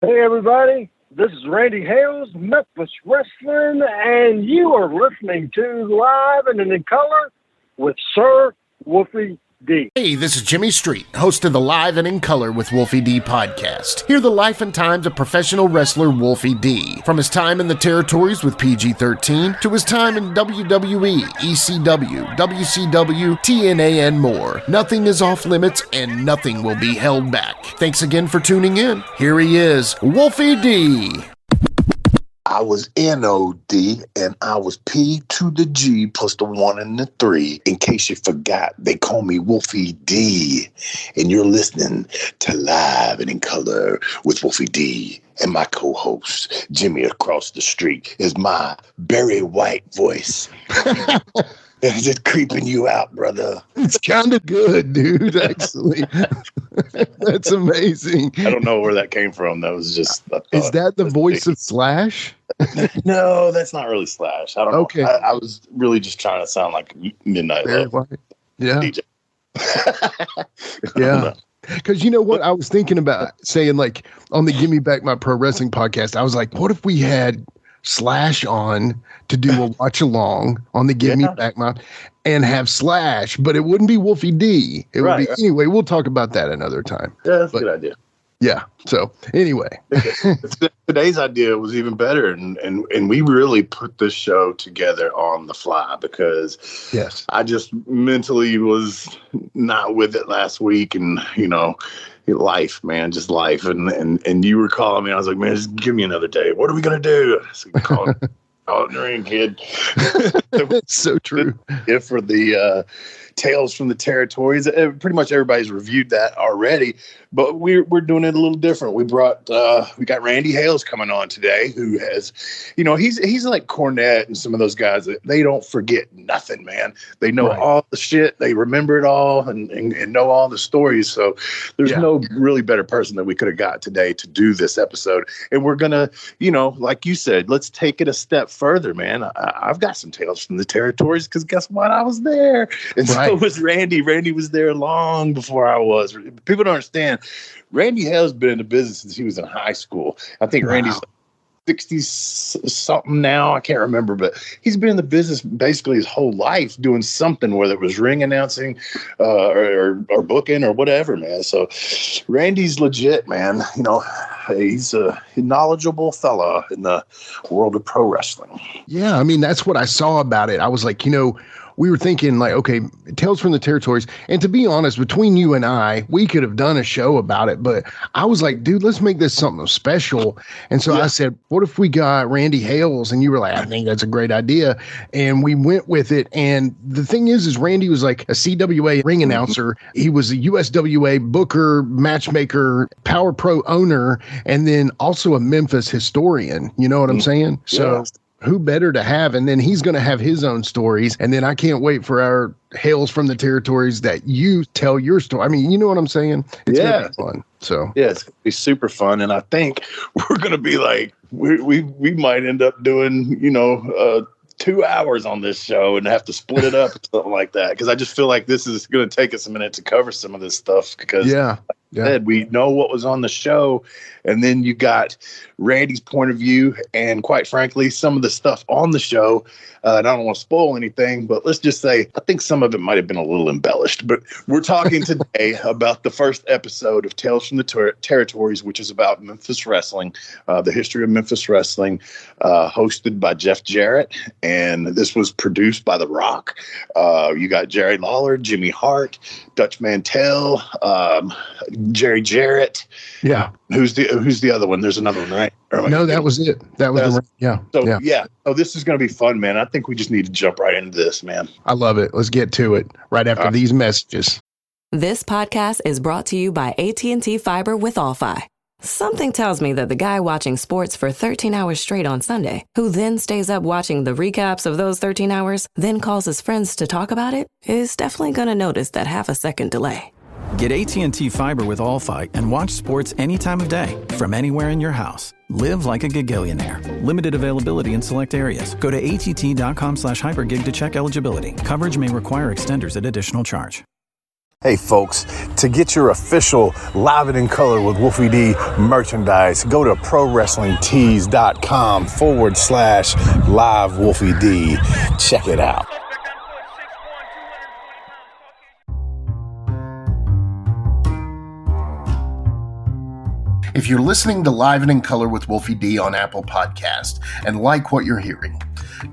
Hey everybody, this is Randy Hales, Memphis Wrestling, and you are listening to Live and in Color with Sir Wolfie D. Hey, this is Jimmy Street, host of the Live and in Color with Wolfie D podcast. Hear the life and times of professional wrestler Wolfie D. From his time in the territories with PG-13 to his time in WWE, ECW, WCW, TNA, and more. Nothing is off limits and nothing will be held back. Thanks again for tuning in. Here he is, Wolfie D. I was N-O-D, and I was P to the G plus the 1 and the 3. In case you forgot, they call me Wolfie D. And you're listening to Live and in Color with Wolfie D. And my co-host, Jimmy across the street, is my Barry White voice. Is it creeping you out, brother? It's kind of good, dude, actually. That's amazing. I don't know where that came from. That was just... Is that the voice of Slash? No, that's not really Slash. I don't know. Okay. I was really just trying to sound like Midnight Very Love. White. Yeah. DJ. Yeah. Because you know what? I was thinking about saying, like, on the Gimme Back My Pro Wrestling podcast, I was like, what if we had Slash on to do a watch along on the Give Me Back My and have Slash, but it wouldn't be Wolfie D. It would be anyway. We'll talk about that another time. Yeah, that's a good idea. Yeah. So anyway, today's idea was even better, and we really put this show together on the fly because I just mentally was not with it last week, and life, man, just life. And you were calling me. I was like, man, just give me another day. What are we gonna do? I said, call it in the ring, kid. It's so true. Yeah, for the Tales from the Territories. Pretty much everybody's reviewed that already, but we're doing it a little different. We got Randy Hales coming on today, who has, he's like Cornette and some of those guys that they don't forget nothing, man. They know all the shit, they remember it all, and know all the stories. So there's no really better person that we could have got today to do this episode. And we're gonna, like you said, let's take it a step further, man. I've got some Tales from the Territories because guess what? I was there. And so was Randy. Randy was there long before I was. People don't understand. Randy Hale's been in the business since he was in high school. I think Randy's 60-something now. I can't remember, but he's been in the business basically his whole life doing something, whether it was ring announcing or booking or whatever, man. So Randy's legit, man. He's a knowledgeable fella in the world of pro wrestling. Yeah, I mean, that's what I saw about it. I was like, we were thinking like, okay, Tales from the Territories. And to be honest, between you and I, we could have done a show about it. But I was like, dude, let's make this something special. And so I said, what if we got Randy Hales? And you were like, I think that's a great idea. And we went with it. And the thing is Randy was like a CWA ring announcer. He was a USWA Booker, matchmaker, Power Pro owner, and then also a Memphis historian. You know what I'm saying? So who better to have? And then he's going to have his own stories. And then I can't wait for our Hales from the Territories that you tell your story. I mean, you know what I'm saying? It's going to be fun. So it's going to be super fun. And I think we're going to be like, we might end up doing, 2 hours on this show and have to split it up or something like that. Because I just feel like this is going to take us a minute to cover some of this stuff because we know what was on the show. And then you got Randy's point of view and, quite frankly, some of the stuff on the show. And I don't want to spoil anything, but let's just say I think some of it might have been a little embellished. But we're talking today about the first episode of Tales from the Territories, which is about Memphis wrestling, the history of Memphis wrestling, hosted by Jeff Jarrett. And this was produced by The Rock. You got Jerry Lawler, Jimmy Hart, Dutch Mantell, Jerry Jarrett. Yeah. Who's the other one? There's another one, right? No, that was it. That was So this is going to be fun, man. I think we just need to jump right into this, man. I love it. Let's get to it right after these messages. This podcast is brought to you by AT&T Fiber with All-Fi. Something tells me that the guy watching sports for 13 hours straight on Sunday, who then stays up watching the recaps of those 13 hours, then calls his friends to talk about it, is definitely going to notice that half-a-second delay. Get AT&T Fiber with All-Fi and watch sports any time of day from anywhere in your house. Live like a gigillionaire. Limited availability in select areas. Go to att.com/hypergig to check eligibility. Coverage may require extenders at additional charge. Hey folks, to get your official Live It in Color with Wolfie D merchandise, go to prowrestlingtees.com/live Wolfie D. Check it out. If you're listening to Live and in Color with Wolfie D on Apple Podcast and like what you're hearing,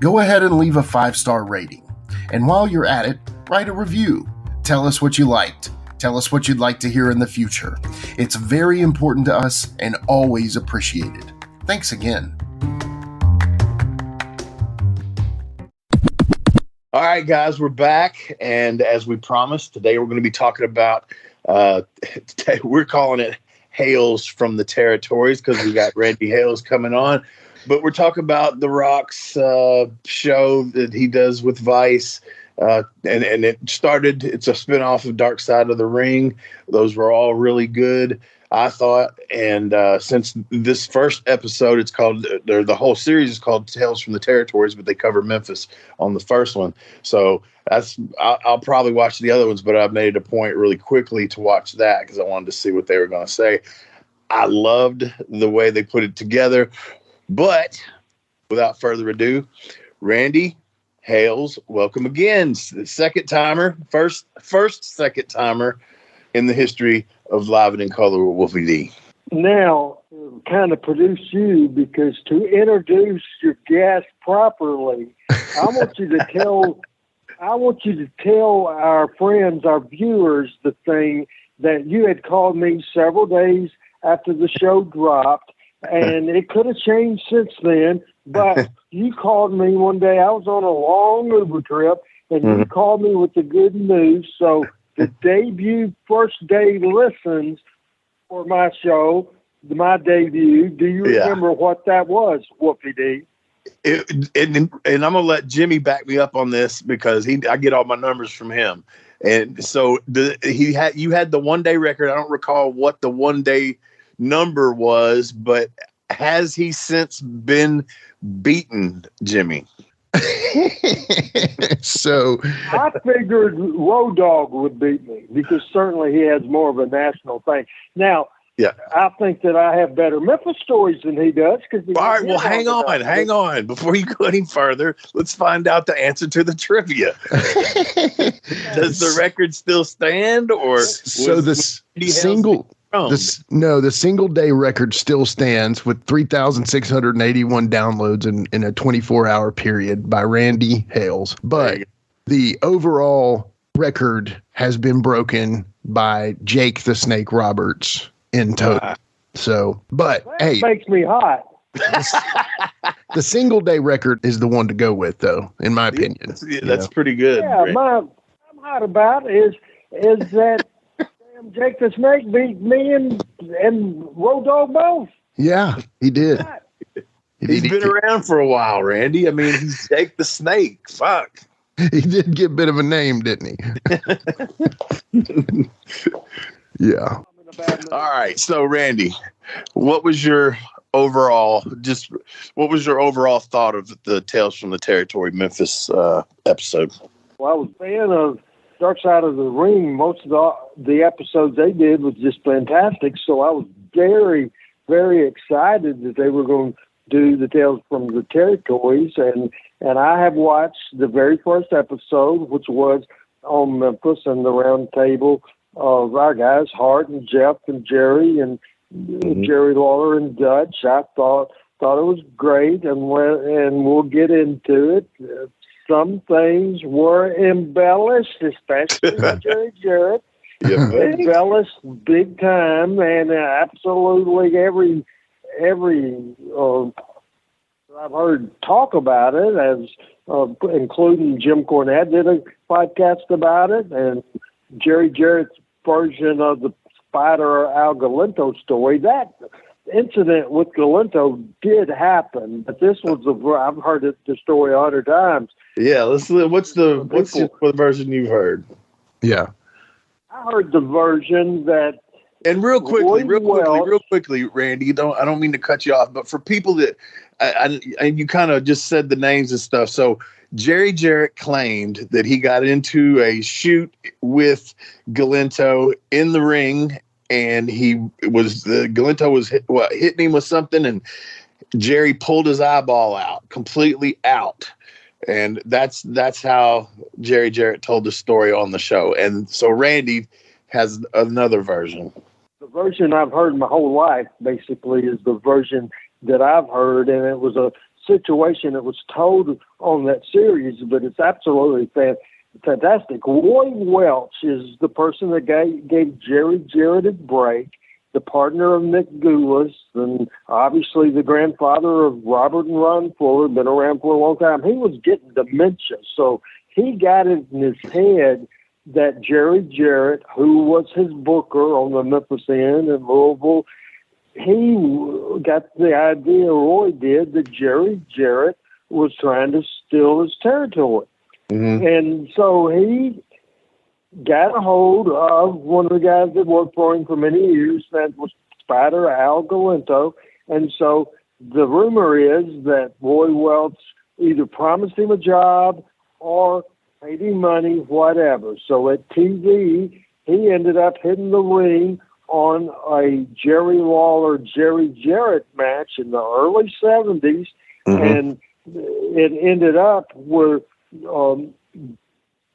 go ahead and leave a 5-star rating. And while you're at it, write a review. Tell us what you liked. Tell us what you'd like to hear in the future. It's very important to us and always appreciated. Thanks again. All right, guys, we're back. And as we promised, today we're going to be talking about, we're calling it Hales from the Territories because we got Randy Hales coming on. But we're talking about The Rock's show that he does with Vice. And it started, it's a spinoff of Dark Side of the Ring. Those were all really good, I thought. And since this first episode, it's called, the whole series is called Tales from the Territories, but they cover Memphis on the first one. So I'll probably watch the other ones, but I've made it a point really quickly to watch that because I wanted to see what they were going to say. I loved the way they put it together. But without further ado, Randy Hales, welcome again. Second timer, first second timer in the history of Live and in Color with Wolfie D. Now, kind of produce you because to introduce your guest properly, I want you to tell our friends, our viewers, the thing that you had called me several days after the show dropped, and it could have changed since then, but you called me one day. I was on a long Uber trip, and you called me with the good news. So the first day listens for my show, my debut. Do you remember what that was, Wolfie D? And I'm going to let Jimmy back me up on this because I get all my numbers from him. And so you had the one-day record. I don't recall what the one-day number was, but has he since been beaten, Jimmy? So I figured Road Dogg would beat me because certainly he has more of a national thing. Now, I think that I have better Memphis stories than he does. All right, well, hang on. Before you go any further, let's find out the answer to the trivia. Does the record still stand, or the single day record still stands with 3,681 downloads in a 24-hour period by Randy Hales. But the overall record has been broken by Jake the Snake Roberts in total. That makes me hot. The single day record is the one to go with, though, in my opinion. That's pretty good. Yeah, I'm hot about is that Jake the Snake beat me and Road Dogg both. Yeah, he did. He's been around for a while, Randy. I mean, he's Jake the Snake. Fuck. He did get a bit of a name, didn't he? Yeah. All right. So, Randy, what was your overall thought of the Tales from the Territory Memphis episode? Well, I was a fan of Dark Side of the Ring. Most of the episodes they did was just fantastic. So I was very, very excited that they were going to do the Tales from the Territories. And I have watched the very first episode, which was on Memphis and the round table of our guys, Hart and Jeff and Jerry and Jerry Lawler and Dutch. I thought it was great, and we'll get into it. Some things were embellished, especially Jerry Jarrett. Embellished big time, and absolutely every I've heard talk about it, as including Jim Cornette did a podcast about it, and Jerry Jarrett's version of the Spider Al Galento story. That incident with Galento did happen, but this was I've heard the story 100 times. Yeah, what's the version you've heard? Yeah, I heard the version that. And real quickly, Randy, I don't mean to cut you off, but for people that, and you kind of just said the names and stuff. So Jerry Jarrett claimed that he got into a shoot with Galento in the ring, and Galento was hitting him with something, and Jerry pulled his eyeball out, completely out. And that's how Jerry Jarrett told the story on the show. And so Randy has another version. The version I've heard my whole life, basically, is the version that I've heard, and it was a situation that was told on that series, but it's absolutely fantastic. Roy Welch is the person that gave Jerry Jarrett a break, the partner of Nick Gulas, and obviously the grandfather of Robert and Ron Fuller, been around for a long time. He was getting dementia, so he got it in his head that Jerry Jarrett, who was his booker on the Memphis end in Louisville, he got the idea, Roy did, that Jerry Jarrett was trying to steal his territory. Mm-hmm. And so he got a hold of one of the guys that worked for him for many years, that was Spider Al Galento. And so the rumor is that Roy Welch either promised him a job or paid him money, whatever. So at TV, he ended up hitting the ring on a Jerry Lawler, Jerry Jarrett match in the early 70s. Mm-hmm. And it ended up where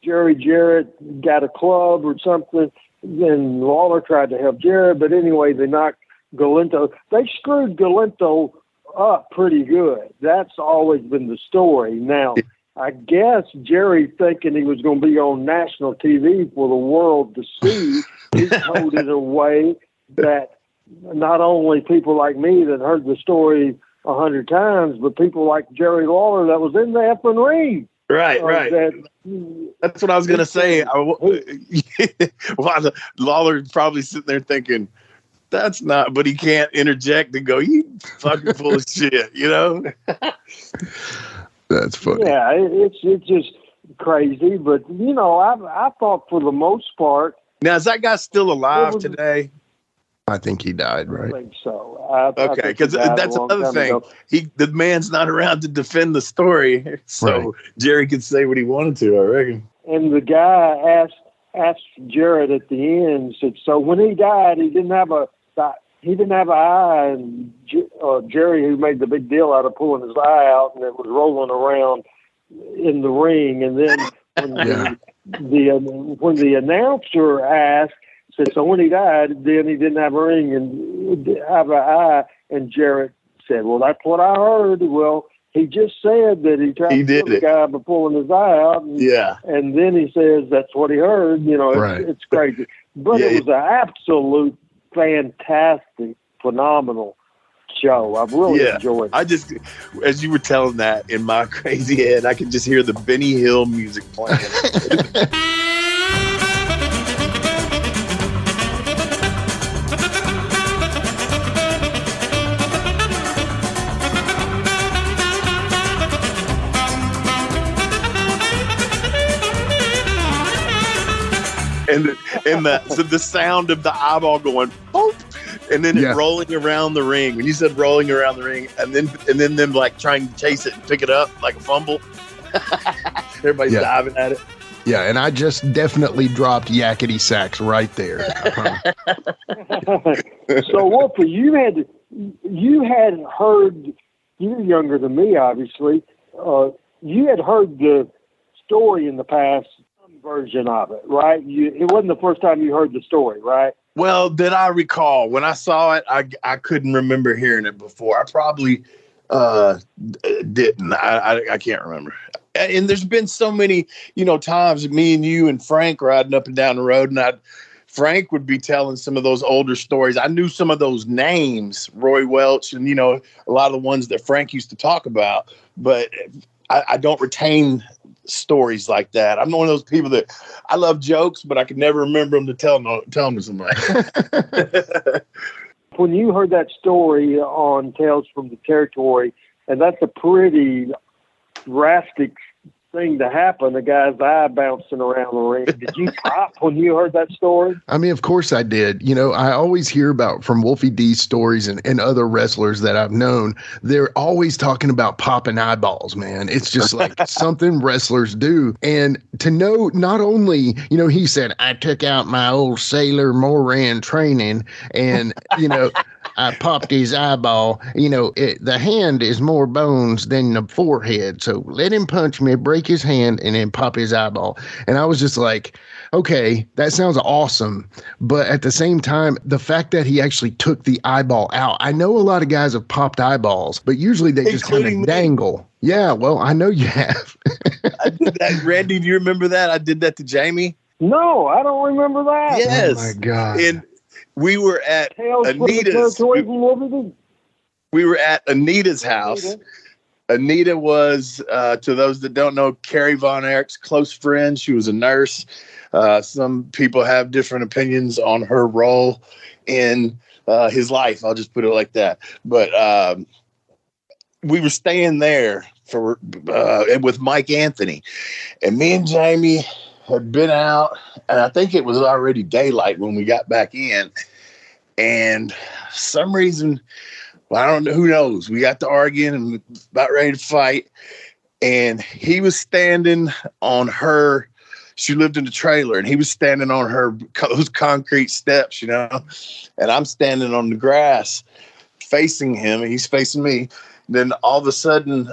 Jerry Jarrett got a club or something, and Lawler tried to help Jarrett, but anyway, they knocked Galento. They screwed Galento up pretty good. That's always been the story. Now, I guess Jerry, thinking he was going to be on national TV for the world to see, he told it away that not only people like me that heard the story 100 times, but people like Jerry Lawler that was in the effing ring. Right. That's what I was going to say. Lawler probably sitting there thinking, that's not, but he can't interject and go, you fucking full of shit, you know? That's funny. Yeah, it's just crazy. But, you know, I thought for the most part. Now, is that guy still alive today? I think he died, right? I think so. Okay, because that's another thing. The man's not around to defend the story, so right. Jerry could say what he wanted to, I reckon. And the guy asked Jarrett at the end, said, so when he died, he didn't have an eye, and Jerry, who made the big deal out of pulling his eye out, and it was rolling around in the ring. And then when the announcer asked, said, so when he died, then he didn't have a ring and have an eye, and Jarrett said, well, that's what I heard. Well, he just said that he tried to kill the guy by pulling his eye out. And then he says that's what he heard. You know, it's crazy. But it was an absolute fantastic, phenomenal show. I've really enjoyed it. As you were telling that in my crazy head, I could just hear the Benny Hill music playing. And the sound of the eyeball going boop, and then it rolling around the ring. When you said rolling around the ring, and then them like trying to chase it and pick it up like a fumble. Everybody's diving at it. Yeah, and I just definitely dropped yakety sax right there. So Wolfie, you had heard. You're younger than me, obviously. You had heard the story in the past. Version of it, right? It wasn't the first time you heard the story, right? Well, did I recall when I saw it? I couldn't remember hearing it before. I probably didn't. I can't remember. And there's been so many, times me and you and Frank riding up and down the road, and Frank would be telling some of those older stories. I knew some of those names, Roy Welch, and a lot of the ones that Frank used to talk about, but I don't retain stories like that. I'm one of those people that I love jokes, but I could never remember them to tell them to somebody. When you heard that story on Tales from the Territory, and that's a pretty drastic thing to happen, the guy's eye bouncing around the ring. Did you pop when you heard that story? I mean, of course I did. You know, I always hear about from Wolfie D's stories and other wrestlers that I've known, they're always talking about popping eyeballs, man. It's just like something wrestlers do. And to know not only, you know, he said, I took out my old Sailor Moran training and, you know, I popped his eyeball. You know, the hand is more bones than the forehead. So let him punch me, break his hand, and then pop his eyeball. And I was just like, okay, that sounds awesome. But at the same time, the fact that he actually took the eyeball out, I know a lot of guys have popped eyeballs, but usually they just kind of dangle. Yeah, well, I know you have. I did that. Randy, do you remember that? I did that to Jamie. No, I don't remember that. Yes. Oh, my God. And we were at Hales Anita's. We were at Anita's house. Anita was, to those that don't know, Carrie Von Erich's close friend. She was a nurse. Some people have different opinions on her role in his life. I'll just put it like that. But we were staying there with Mike Anthony. And me and Jamie had been out, and I think it was already daylight when we got back in. And for some reason, well, I don't know, who knows? We got to arguing and about ready to fight. And he was standing on her, she lived in the trailer, and he was standing on those concrete steps, you know, and I'm standing on the grass facing him, and he's facing me. Then all of a sudden,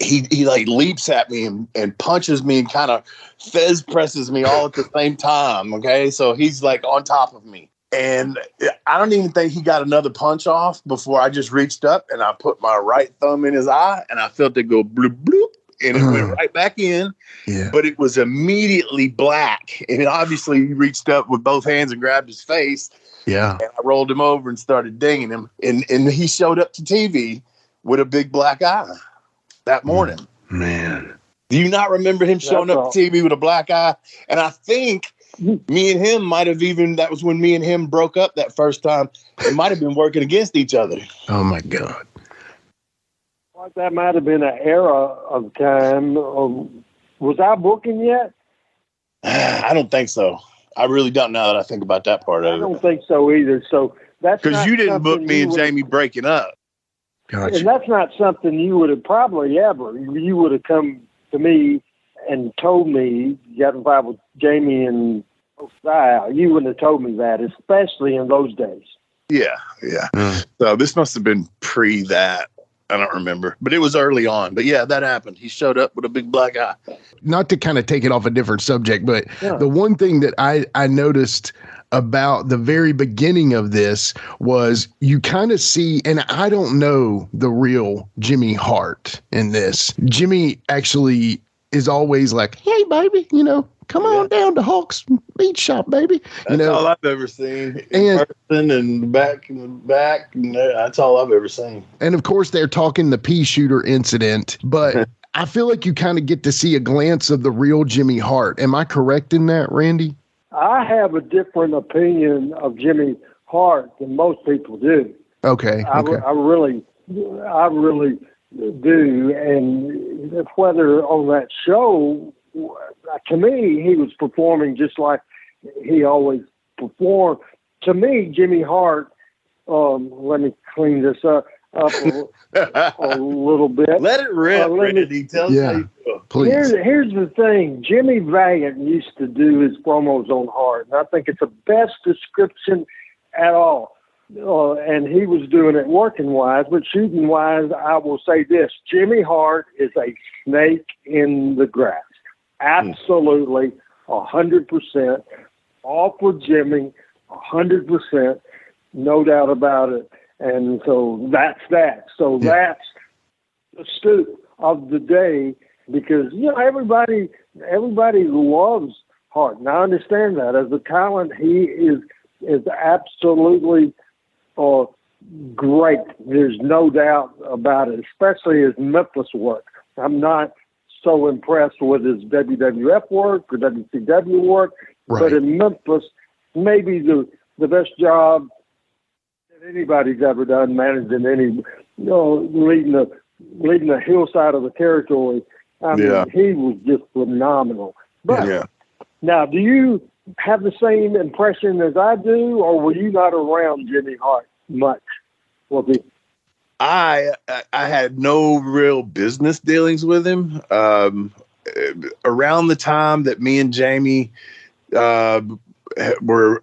he like leaps at me and punches me and kind of fez presses me all at the same time. Okay. So he's like on top of me. And I don't even think he got another punch off before I just reached up and I put my right thumb in his eye and I felt it go bloop, bloop, and it went right back in. Yeah. But it was immediately black. And obviously he reached up with both hands and grabbed his face. Yeah. And I rolled him over and started dinging him. And he showed up to TV with a big black eye that morning. Man. Do you not remember him showing up to TV with a black eye? And I think me and him might have that was when me and him broke up that first time. It might have been working against each other. Oh, my God. Like that might have been an era of time. Was I booking yet? I don't think so. I really don't know that I think about that part of it. I don't think so either. So that's because you didn't book me and Jamie breaking up. Gotcha. And that's not something you would have probably ever. You would have come to me and told me you got involved with Jamie and Style. You wouldn't have told me that, especially in those days. Yeah. So this must have been pre that. I don't remember, but it was early on. But yeah, that happened. He showed up with a big black eye. Not to kind of take it off a different subject, but the one thing that I noticed about the very beginning of this was you kind of see, and I don't know the real Jimmy Hart in this. Jimmy actually is always like, hey, baby, you know, come on down to Hawk's Beach Shop, baby. That's all I've ever seen in person and back in the back. And that's all I've ever seen. And of course, they're talking the pea shooter incident, but I feel like you kind of get to see a glance of the real Jimmy Hart. Am I correct in that, Randy? I have a different opinion of Jimmy Hart than most people do. Okay. I really do. And whether on that show, to me, he was performing just like he always performed. To me, Jimmy Hart, let me clean this up a little bit. Let it rip, Randy. Tell me. Please. Here's the thing. Jimmy Valiant used to do his promos on Hart, and I think it's the best description at all. And he was doing it working-wise, but shooting-wise, I will say this. Jimmy Hart is a snake in the grass. Absolutely, 100%. All for Jimmy, 100%. No doubt about it. And so that's that. So that's the scoop of the day because, you know, everybody loves Hart. And I understand that. As a talent, he is absolutely great. There's no doubt about it, especially his Memphis work. I'm not so impressed with his WWF work or WCW work, but in Memphis, maybe the best job that anybody's ever done, managing any, leading the hillside of the territory I mean, he was just phenomenal. But now, do you have the same impression as I do, or were you not around Jimmy Hart much? I had no real business dealings with him. Around the time that me and Jamie were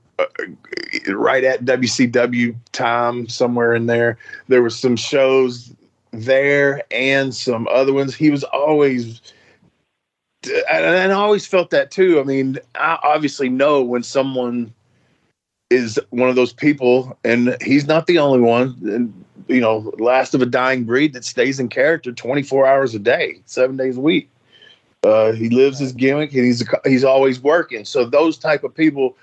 right at WCW time, somewhere in there were some shows there and some other ones. He was always, and I always felt that too. I mean, I obviously know when someone is one of those people, and he's not the only one, and last of a dying breed that stays in character 24 hours a day, 7 days a week. He lives his gimmick, and he's always working. So those type of people,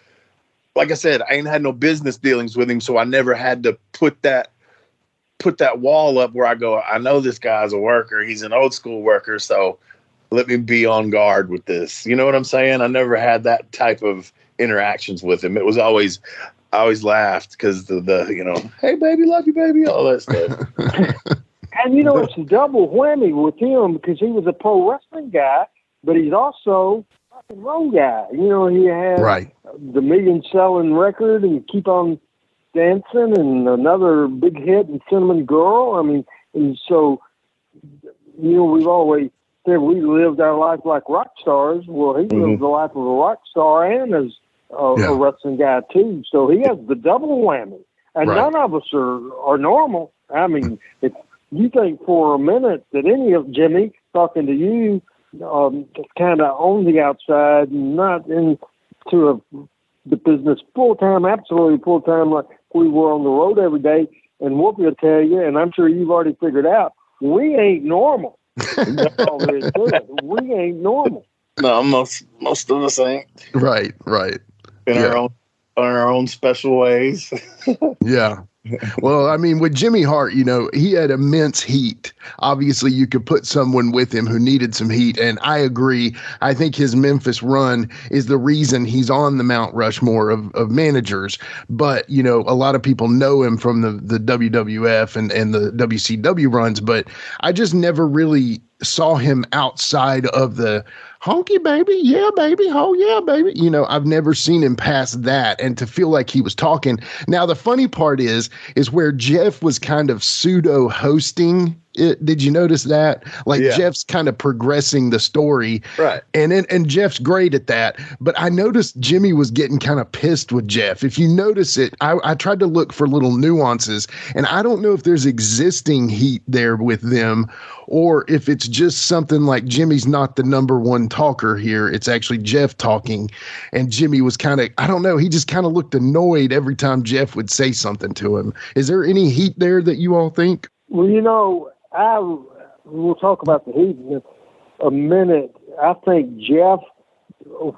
like I said, I ain't had no business dealings with him, so I never had to put that wall up where I go, I know this guy's a worker. He's an old school worker, so let me be on guard with this. You know what I'm saying? I never had that type of interactions with him. It was always, I always laughed because the hey baby, love you baby, all that stuff. And it's a double whammy with him because he was a pro wrestling guy, but he's also a rock and roll guy. He had the million-selling record and Keep On Dancing and another big hit in Cinnamon Girl. I mean, and so, we've always said we lived our life like rock stars. Well, he lived the life of a rock star and as a wrestling guy, too. So he has the double whammy. And none of us are normal. I mean, if you think for a minute that any of Jimmy talking to you kind of on the outside, not into the business full-time, absolutely full-time, like we were on the road every day, and Wolfie will tell you, and I'm sure you've already figured out, we ain't normal. That's all there is to it. We ain't normal. No, most of us ain't. Right. In our own special ways. Yeah. Well, I mean, with Jimmy Hart, he had immense heat. Obviously, you could put someone with him who needed some heat, and I agree. I think his Memphis run is the reason he's on the Mount Rushmore of managers. But, a lot of people know him from the WWF and the WCW runs, but I just never really saw him outside of the honky baby, yeah baby, oh yeah baby. I've never seen him past that, and to feel like he was talking. Now the funny part is where Jeff was kind of pseudo hosting it. Did you notice that? Jeff's kind of progressing the story, right? And Jeff's great at that. But I noticed Jimmy was getting kind of pissed with Jeff. If you notice it, I tried to look for little nuances, and I don't know if there's existing heat there with them, or if it's just something like Jimmy's not the number one talker here. It's actually Jeff talking, and Jimmy was kind of, I don't know, he just kind of looked annoyed every time Jeff would say something to him. Is there any heat there that you all think? Well, we'll talk about the heat in a minute. I think Jeff,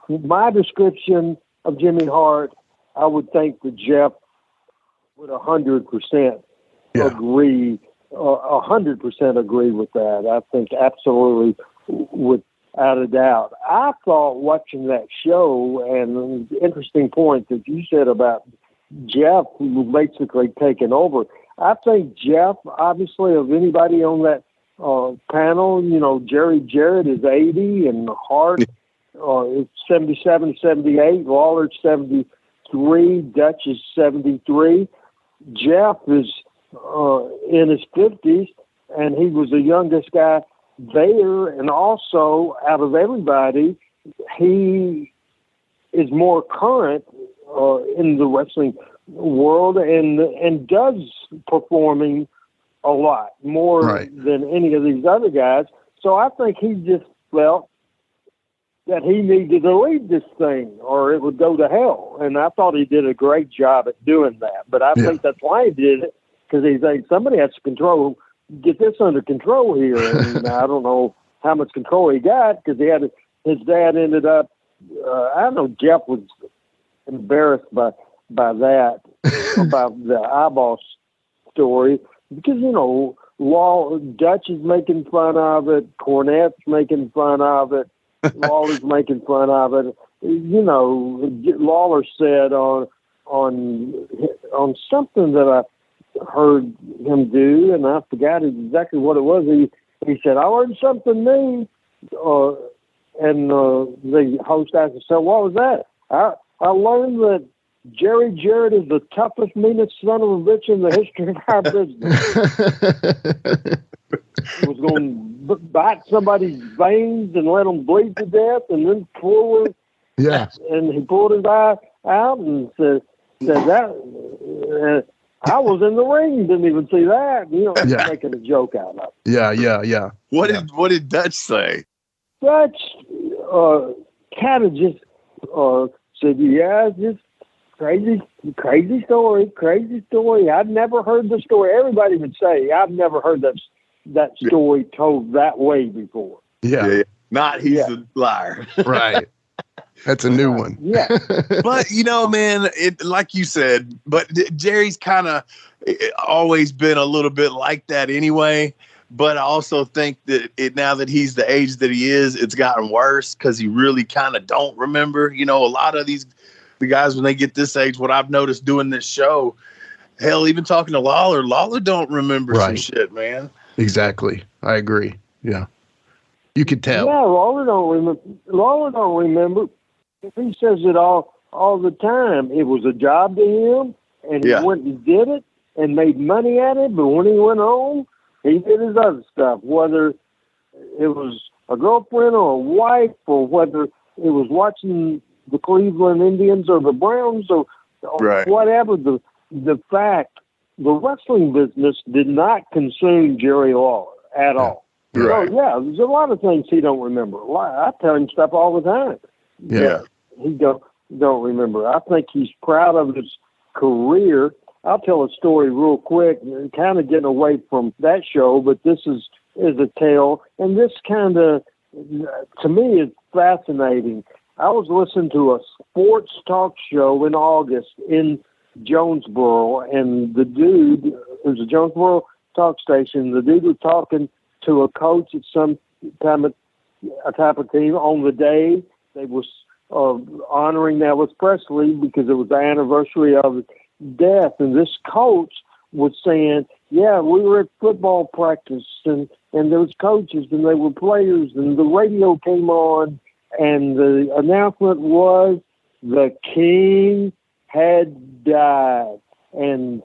my description of Jimmy Hart, I would think that Jeff would 100% agree, 100% agree with that. I think absolutely, without a doubt. I thought watching that show, and the interesting point that you said about Jeff basically taking over, I think Jeff, obviously, of anybody on that panel, Jerry Jarrett is 80 and Hart is 77, 78, Lawler's 73, Dutch is 73. Jeff is in his 50s, and he was the youngest guy there, and also, out of everybody, he is more current in the wrestling world and does performing a lot more than any of these other guys. So I think he just felt that he needed to lead this thing or it would go to hell. And I thought he did a great job at doing that. But I think that's why he did it, because he thinks somebody has to get this under control here. And I don't know how much control he got, because his dad ended up, I don't know, Jeff was embarrassed by that, about the eyeball story, because, Dutch is making fun of it, Cornette's making fun of it, Lawler's making fun of it. Lawler said on something that I heard him do, and I forgot exactly what it was. He said, I learned something new the host asked him, so what was that? I learned that Jerry Jarrett is the toughest, meanest son of a bitch in the history of our business. He was going to bite somebody's veins and let them bleed to death, and then forward. Yeah. And he pulled his eye out and said that I was in the ring, didn't even see that. Making a joke out of it. Yeah. What did Dutch say? Dutch kind of just said, yeah, just crazy story. I'd never heard the story. Everybody would say, I've never heard that story told that way before. Yeah. Not he's a liar. Right. That's a new one. Yeah. But, man, it like you said, but Jerry's kind of always been a little bit like that anyway. But I also think that now that he's the age that he is, it's gotten worse because he really kind of don't remember. A lot of the guys, when they get this age, what I've noticed doing this show, hell, even talking to Lawler don't remember some shit, man. Exactly. I agree. Yeah. You could tell. Yeah, Lawler don't remember. He says it all the time. It was a job to him, and he went and did it and made money at it. But when he went home, he did his other stuff, whether it was a girlfriend or a wife, or whether it was watching the Cleveland Indians or the Browns or whatever. The fact, the wrestling business did not consume Jerry Lawler at all. Right. So, there's a lot of things he don't remember. I tell him stuff all the time. Yeah. He don't remember. I think he's proud of his career. I'll tell a story real quick, kind of getting away from that show, but this is a tale, and this kind of, to me, is fascinating. I was listening to a sports talk show in August in Jonesboro, and the dude, it was a Jonesboro talk station, the dude was talking to a coach at some time a type of team on the day they was honoring Elvis Presley because it was the anniversary of his death. And this coach was saying, yeah, we were at football practice and there was coaches and they were players and the radio came on and the announcement was the king had died. And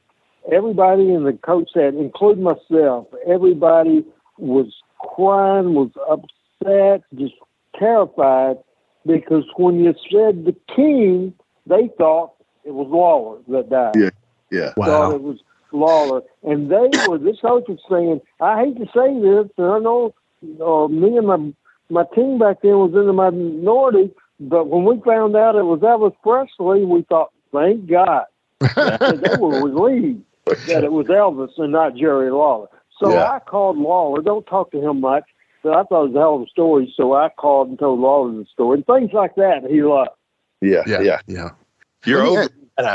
everybody, and the coach said, including myself, everybody was crying, was upset, just terrified, because when you said the king, they thought it was Lawler that died. Yeah. Wow. Thought it was Lawler. And this coach was saying, I hate to say this, and I know me and my team back then was in the minority, but when we found out it was Elvis Presley, we thought, thank God. They were relieved that it was Elvis and not Jerry Lawler. So I called Lawler. Don't talk to him much, but I thought it was a hell of a story, so I called and told Lawler the story. And things like that he loved. Yeah. You're over.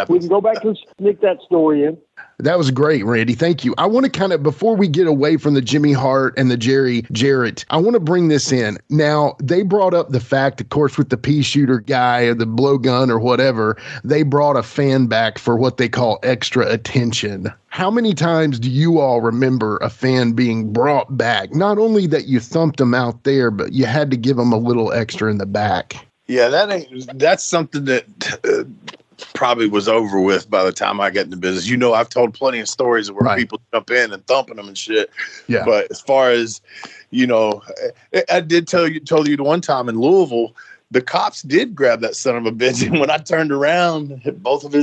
We can go back and sneak that story in. That was great, Randy. Thank you. I want to kind of, before we get away from the Jimmy Hart and the Jerry Jarrett, I want to bring this in. Now, they brought up the fact, of course, with the pea shooter guy or the blowgun or whatever, they brought a fan back for what they call extra attention. How many times do you all remember a fan being brought back? Not only that you thumped them out there, but you had to give them a little extra in the back. Yeah, that's something that probably was over with by the time I got in the business. I've told plenty of stories where people jump in and thumping them and shit. Yeah. But as far as, I did told you the one time in Louisville, the cops did grab that son of a bitch. And when I turned around, both of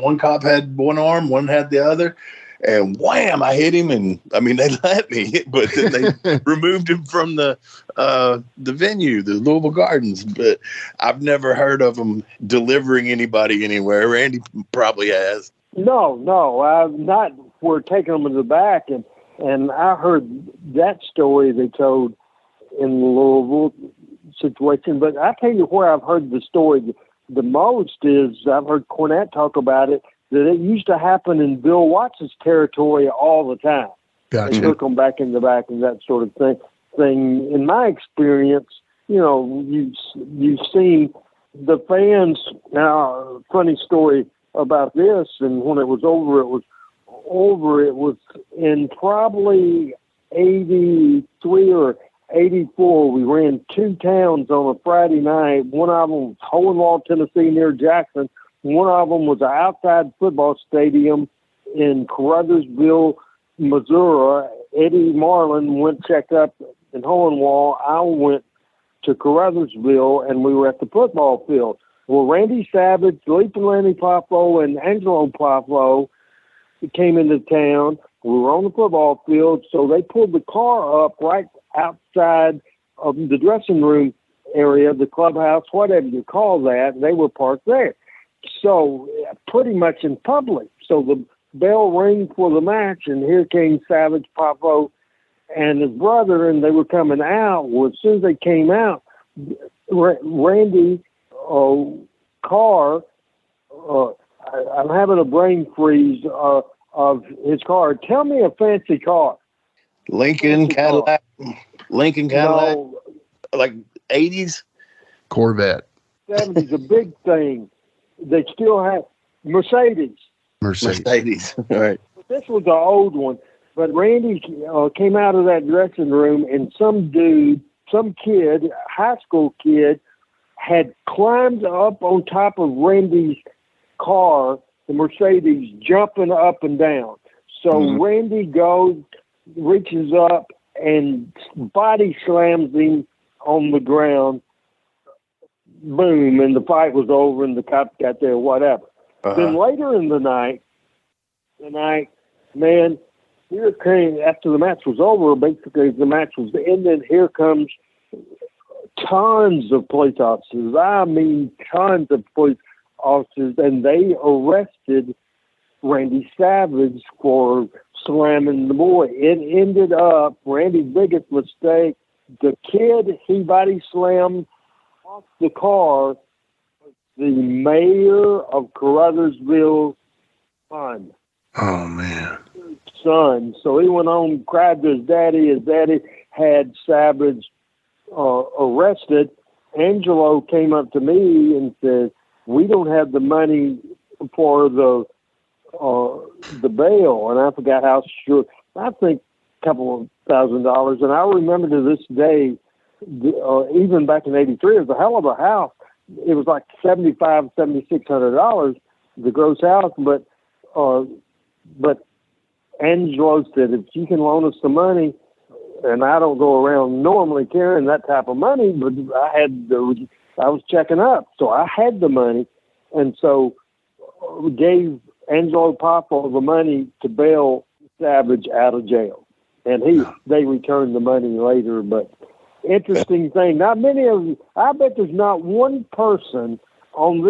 one cop had one arm, one had the other. And wham, I hit him, and they let me, but then they removed him from the venue, the Louisville Gardens. But I've never heard of them delivering anybody anywhere. Randy probably has. No, I've not. We're taking them in the back, and I heard that story they told in the Louisville situation. But I tell you where I've heard the story the most is I've heard Cornette talk about it. That it used to happen in Bill Watts' territory all the time. Gotcha. They took them back in the back and that sort of thing. In my experience, you've seen the fans. Now, funny story about this, and when it was over, it was in probably 83 or '84. We ran 2 towns on a Friday night. One of them was Hohenwald, Tennessee, near Jackson. One of them was an outside football stadium in Caruthersville, Missouri. Eddie Marlin went checked up in Hohenwald. I went to Caruthersville, and we were at the football field. Well, Randy Savage, Leaping Lanny Poffo, and Angelo Poffo came into town. We were on the football field, so they pulled the car up right outside of the dressing room area, the clubhouse, whatever you call that. They were parked there. So pretty much in public. So the bell rang for the match, and here came Savage, Poffo, and his brother, and they were coming out. Well, as soon as they came out, Randy car, I'm having a brain freeze of his car. Tell me a fancy car. Lincoln Cadillac. Lincoln Cadillac. No, like 80s? Corvette. 70s, a big thing. They still have Mercedes. Mercedes. All right. This was the old one. But Randy came out of that dressing room, and some kid, high school kid, had climbed up on top of Randy's car, the Mercedes, jumping up and down. So Randy goes, reaches up, and body slams him on the ground. Boom, and the fight was over, and the cops got there, whatever. Then later in the night, man, here came, after the match was over, basically the match was ended, here comes tons of police officers. I mean, tons of police officers, and they arrested Randy Savage for slamming the boy. It ended up, Randy's biggest mistake, the kid he body slammed off the car, the mayor of Caruthersville son. Oh, man. Son. So he went home, cried to his daddy. His daddy had Savage arrested. Angelo came up to me and said, "We don't have the money for the bail." And I forgot how sure. I think a couple of $1,000. And I remember to this day, even back in '83, it was a hell of a house. It was like $7,600, the gross house. But Angelo said, "If you can loan us some money," and I don't go around normally carrying that type of money, but I was checking up, so I had the money, and so we gave Angelo Poffo the money to bail Savage out of jail, and they returned the money later. But interesting thing, not many of you. I bet there's not one person on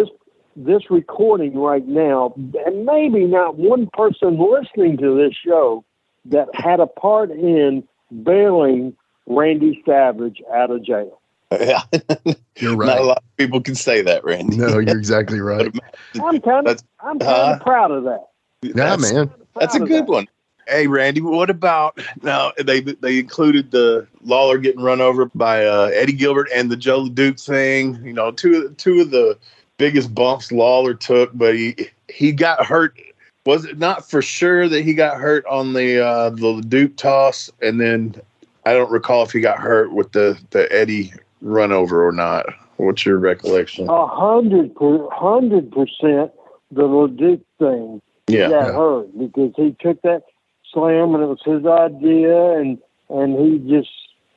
this recording right now, and maybe not one person listening to this show that had a part in bailing Randy Savage out of jail. Yeah. You're right. Not a lot of people can say that, Randy. No, you're exactly right. I'm kind of proud of that. Yeah, man. That's a good one. Hey, Randy, what about now? They included the Lawler getting run over by Eddie Gilbert and the Joe Duke thing. You know, two of the biggest bumps Lawler took, but he got hurt. Was it not for sure that he got hurt on the Duke toss? And then I don't recall if he got hurt with the Eddie run over or not. What's your recollection? 100% the Duke thing. Yeah. He got hurt because he took that slam and it was his idea, and he just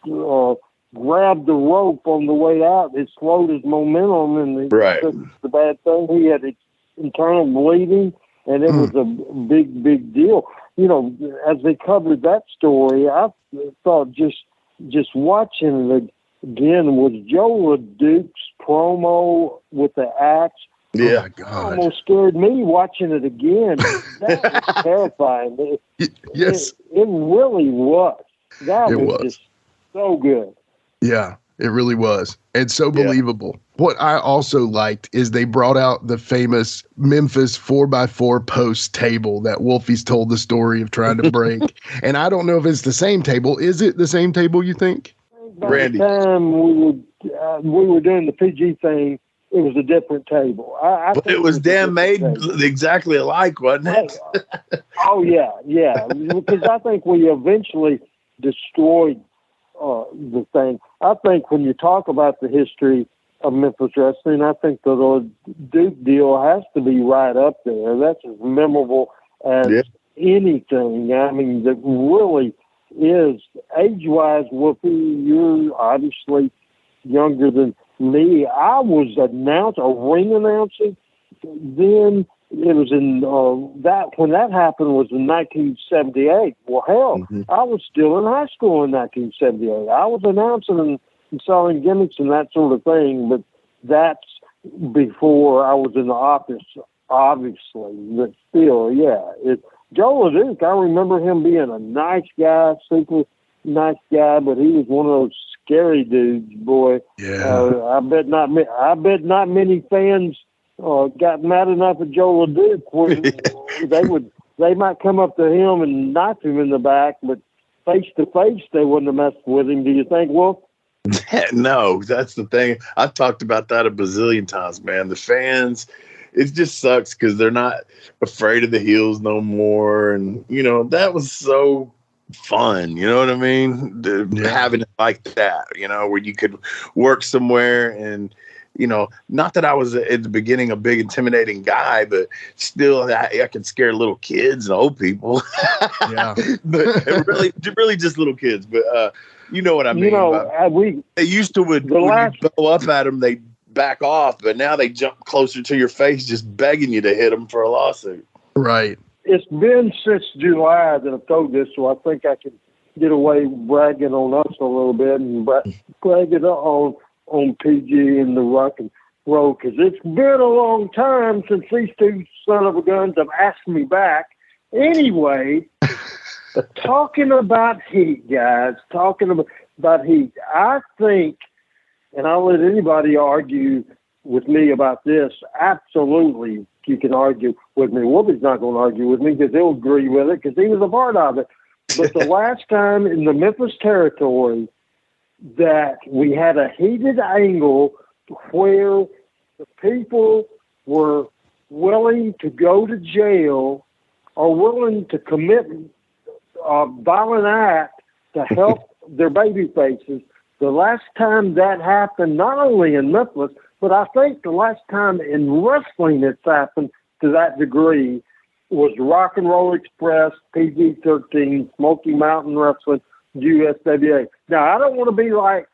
grabbed the rope on the way out. It slowed his momentum, and he took the bad thing. He had internal bleeding, and it was a big deal. You know, as they covered that story, I thought just watching it again was Joe Duke's promo with the axe. Yeah, oh, God. Almost scared me watching it again. That was terrifying. Yes. It really was. That was just so good. Yeah, it really was. And so believable. What I also liked is they brought out the famous Memphis 4x4 post table that Wolfie's told the story of trying to break. And I don't know if it's the same table. Is it the same table, you think? By the time we were doing the PG thing, it was a different table. But it was damn made exactly alike, wasn't it? Oh, yeah. Because I think we eventually destroyed the thing. I think when you talk about the history of Memphis wrestling, I think the Duke deal has to be right up there. That's as memorable as anything. I mean, that really is. Age-wise, Wolfie, you're obviously younger than me. I was a ring announcer. Then it was in when that happened was in 1978. Well, hell, I was still in high school in 1978. I was announcing and selling gimmicks and that sort of thing, but that's before I was in the office, obviously. But still, Joe LeDuc, I remember him being a nice guy, super nice guy, but he was one of those scary dudes, boy. Yeah. I bet not many fans got mad enough at Joe LeDuc where they might come up to him and knock him in the back, but face to face they wouldn't have messed with him. Do you think, Wolf? No, that's the thing. I've talked about that a bazillion times, man. The fans, it just sucks because they're not afraid of the heels no more. And, that was so fun. You know what I mean? Having it like that, where you could work somewhere and, not that I was at the beginning a big intimidating guy, but still I could scare little kids and old people. Yeah. But really just little kids. But, you know what I mean? They used to when you go up at them, they back off, but now they jump closer to your face, just begging you to hit them for a lawsuit. Right. It's been since July that I've told this, so I think I can get away bragging on us a little bit and bragging on PG and the rock and roll, because it's been a long time since these two son of a guns have asked me back. Anyway, talking about heat, guys, about heat, I think, and I'll let anybody argue with me about this, absolutely you can argue with me. Wolfie's not going to argue with me because he'll agree with it because he was a part of it. But the last time in the Memphis territory that we had a heated angle where the people were willing to go to jail or willing to commit a violent act to help their baby faces, the last time that happened, not only in Memphis, but I think the last time in wrestling it's happened to that degree was Rock and Roll Express, PG-13, Smoky Mountain Wrestling, USWA. Now, I don't want to be like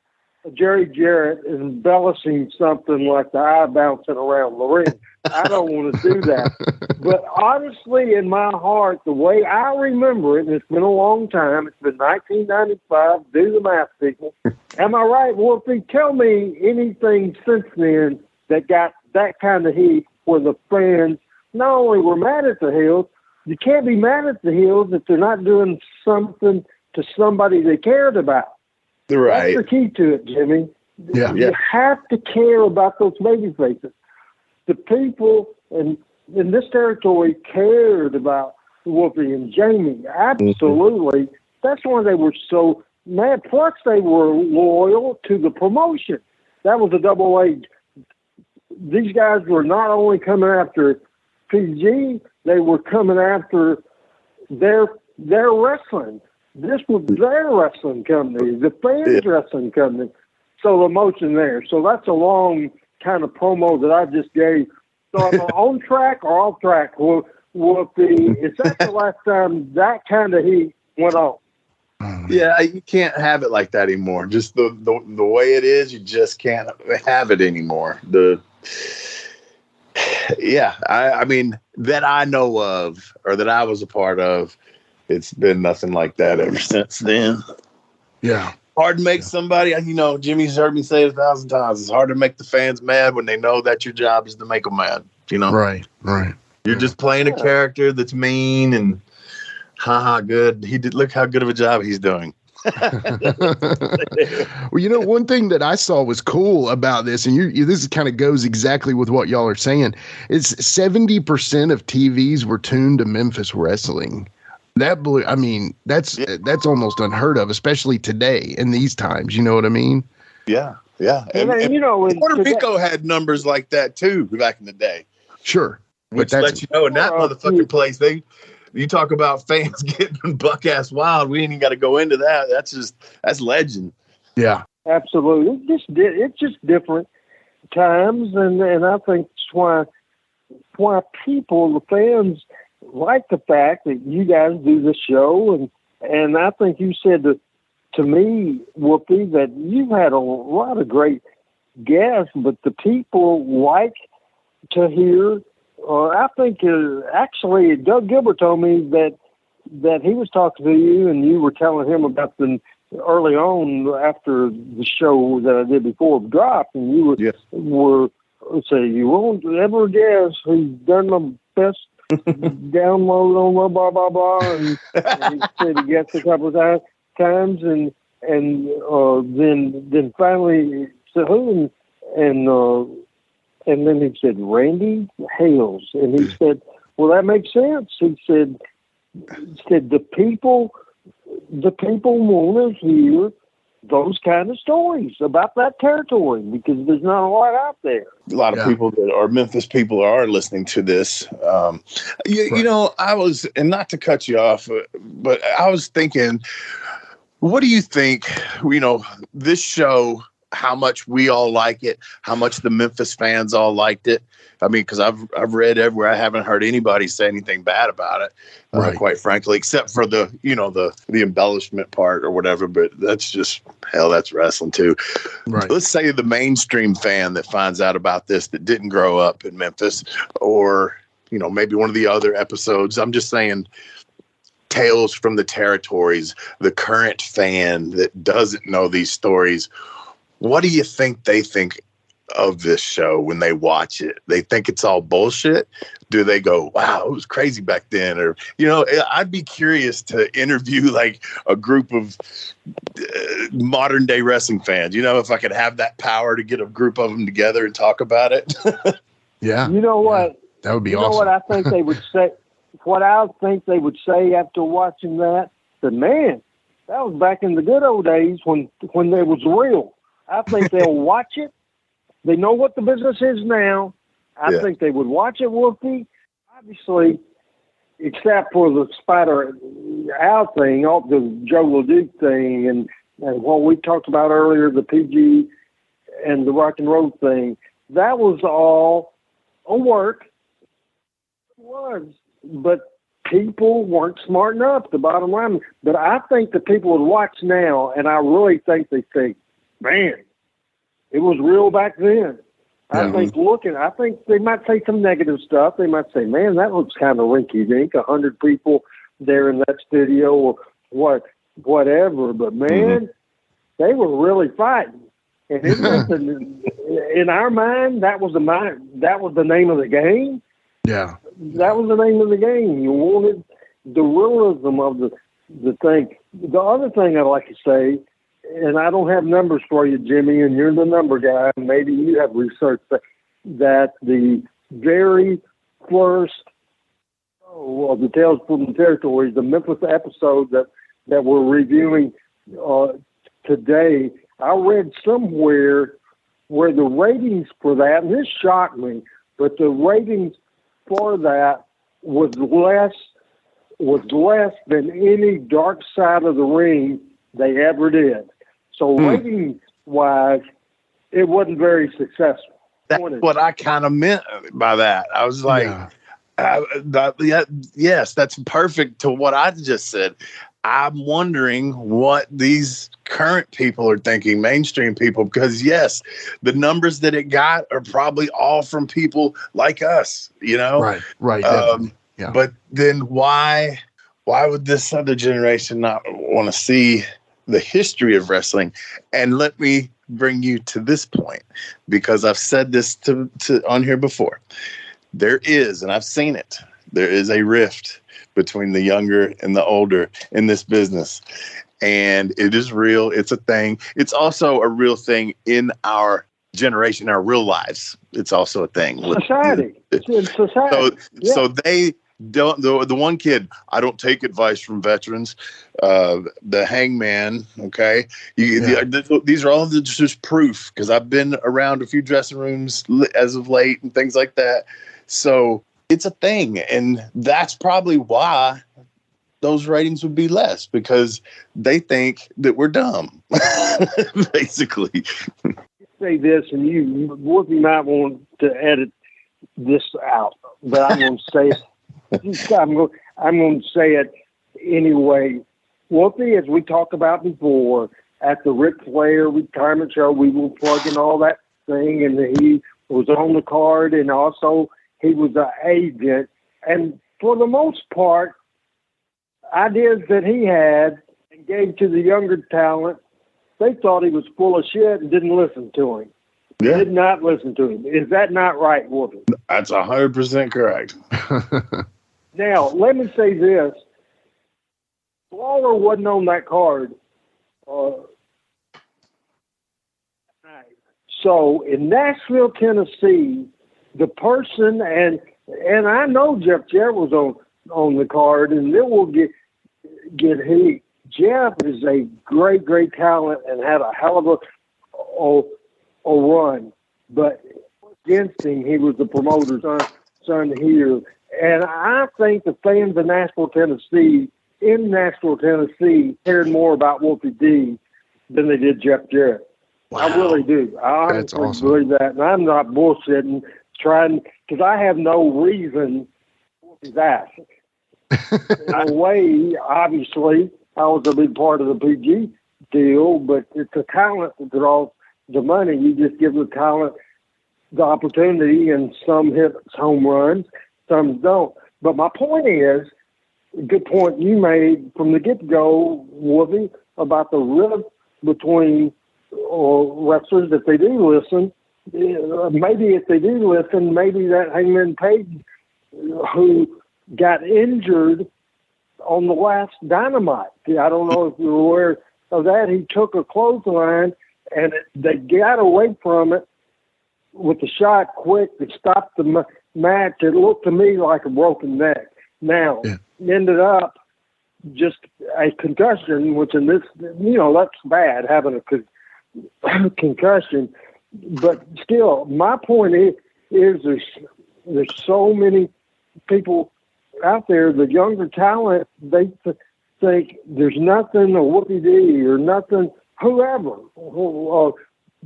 Jerry Jarrett embellishing something like the eye bouncing around the ring. I don't want to do that. But honestly, in my heart, the way I remember it, and it's been a long time, it's been 1995, do the math, people. Am I right, Wolfie? Tell me anything since then that got that kind of heat where the fans not only were mad at the Hales, you can't be mad at the Hales if they're not doing something to somebody they cared about. Right. That's the key to it, Jimmy. Yeah. You have to care about those baby faces. The people in this territory cared about Wolfie and Jamie. Absolutely. That's why they were so mad. Plus, they were loyal to the promotion. That was a double edge. These guys were not only coming after PG, they were coming after their wrestling. This was their wrestling company, the fans' wrestling company. So the emotion there. So that's a long kind of promo that I just gave. So am I on track or off track? Is that the last time that kind of heat went on? Yeah, you can't have it like that anymore. Just the way it is, you just can't have it anymore. I mean, that I know of or that I was a part of, it's been nothing like that ever since then. Yeah. Hard to make somebody, Jimmy's heard me say it 1,000 times. It's hard to make the fans mad when they know that your job is to make them mad. Right. You're just playing a character that's mean and good. Look how good of a job he's doing. Well, one thing that I saw was cool about this, and this kind of goes exactly with what y'all are saying, is 70% of TVs were tuned to Memphis wrestling. That blew. I mean, that's almost unheard of, especially today in these times. You know what I mean? Yeah. And Puerto Rico had numbers like that too back in the day. Sure, Which lets you know in that motherfucking place you talk about fans getting buck-ass wild. We ain't even got to go into that. That's legend. Yeah. Absolutely. It's just different times, and I think it's why people, the fans, like the fact that you guys do the show, and I think you said to me, Wolfie, that you've had a lot of great guests, but the people like to hear. I think actually Doug Gilbert told me that he was talking to you, and you were telling him about the early on after the show that I did before it dropped, and you were say you won't ever guess who's done the best download on blah blah blah, and he said he guessed a couple of times, and then finally said who, and then he said Randy Hales, and he said, well, that makes sense. He said the people want to hear those kind of stories about that territory because there's not a lot out there. A lot of people that are Memphis people are listening to this. You know, I was, and not to cut you off, but I was thinking, what do you think, you know, this show, how much we all like it, how much the Memphis fans all liked it? I mean, because I've read everywhere, I haven't heard anybody say anything bad about it, quite frankly, except for the embellishment part or whatever. But that's just that's wrestling too. Right. Let's say the mainstream fan that finds out about this that didn't grow up in Memphis, or you know, maybe one of the other episodes. I'm just saying, Tales from the Territories. The current fan that doesn't know these stories, what do you think they think of this show when they watch it? They think it's all bullshit? Do they go, wow, it was crazy back then? Or, you know, I'd be curious to interview like a group of modern day wrestling fans, you know, if I could have that power to get a group of them together and talk about it. Yeah. You know what? That would be you awesome. Know what I think they would say? What I think they would say after watching that? That, man, that was back in the good old days when they was real. I think they'll watch it. They know what the business is now. I think they would watch it, Wolfie. Obviously, except for the Spider Owl thing, all the Joe LeDuc thing, and what we talked about earlier, the PG and the rock and roll thing. That was all a work. It was. But people weren't smart enough, the bottom line. But I think the people would watch now, and I really think they think, man, it was real back then. I think they might say some negative stuff. They might say, man, that looks kind of rinky-dink, 100 people there in that studio or whatever. But, man, they were really fighting. And it wasn't, in our mind, that was the name of the game. Yeah. That was the name of the game. You wanted the realism of the thing. The other thing I'd like to say, and I don't have numbers for you, Jimmy, and you're the number guy, and maybe you have researched that the very first of the Tales from the Territories, the Memphis episode that we're reviewing today, I read somewhere where the ratings for that, and this shocked me, but the ratings for that was less than any Dark Side of the Ring they ever did. So rating-wise, it wasn't very successful. That's what I kind of meant by that. I was like, yes, that's perfect to what I just said. I'm wondering what these current people are thinking, mainstream people, because yes, the numbers that it got are probably all from people like us, you know? Right. But then why would this other generation not want to see the history of wrestling? And let me bring you to this point, because I've said this to on here before. There is, and I've seen it, there is a rift between the younger and the older in this business. And it is real. It's a thing. It's also a real thing in our generation, our real lives. It's also a thing. Society. So they don't, the one kid, I don't take advice from veterans, the hangman. Okay. These are all just proof, because I've been around a few dressing rooms as of late and things like that. So it's a thing. And that's probably why those ratings would be less, because they think that we're dumb, basically. Say this, and you might want to edit this out, but I'm going to say it. I'm going to say it anyway. Wolfie, as we talked about before, at the Ric Flair retirement show, we were plugging all that thing, and he was on the card, and also he was an agent. And for the most part, ideas that he had and gave to the younger talent, they thought he was full of shit and didn't listen to him. Yeah. Did not listen to him. Is that not right, Wolfie? That's 100% correct. Now, let me say this. Lawler wasn't on that card. So in Nashville, Tennessee, the person, and I know Jeff Jarrett was on the card, and then we'll get heat. Jeff is a great, great talent and had a hell of a run. But against him, he was the promoter's son here. And I think the fans of Nashville, Tennessee, cared more about Wolfie D than they did Jeff Jarrett. Wow. I really do. I honestly believe that. And I'm not bullshitting, because I have no reason for his ass. In a way, obviously, I was a big part of the PG deal, but it's the talent that draws the money. You just give the talent the opportunity, and some hit home runs, some don't. But my point is, a good point you made from the get-go, Wolfie, about the rift between wrestlers, if they do listen. Maybe if they do listen, maybe that Hangman Page, who got injured on the last Dynamite. I don't know if you're aware of that. He took a clothesline, and they got away from it with the shot quick to stop the match. It looked to me like a broken neck. Now, ended up just a concussion, which in this, that's bad, having a concussion. But still, my point is there's so many people out there, the younger talent, they think there's nothing, a Wolfie D or nothing, whoever.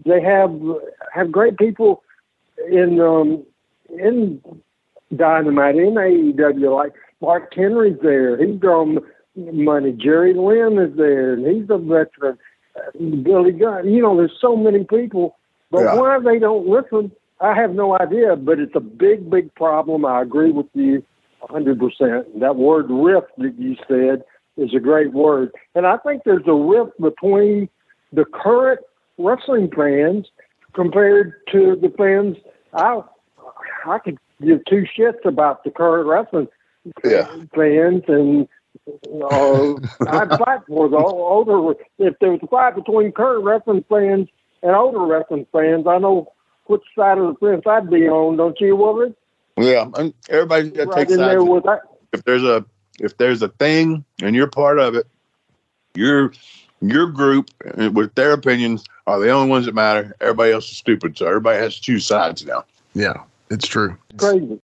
They have great people in Dynamite, in AEW, like Mark Henry's there. He's drawn money. Jerry Lynn is there, and he's a veteran. Billy Gunn. There's so many people, but why they don't listen, I have no idea. But it's a big, big problem. I agree with you 100%. That word rift that you said is a great word. And I think there's a rift between the current wrestling fans compared to the fans. I could give two shits about the current wrestling fans, and I'd fight for the older. If there was a fight between current wrestling fans and older wrestling fans, I know which side of the fence I'd be on. Don't you, Wolfie? Yeah, everybody's got to take sides. If there's a thing and you're part of it, your group with their opinions are the only ones that matter. Everybody else is stupid, so everybody has to choose sides now. Yeah, it's true. Crazy.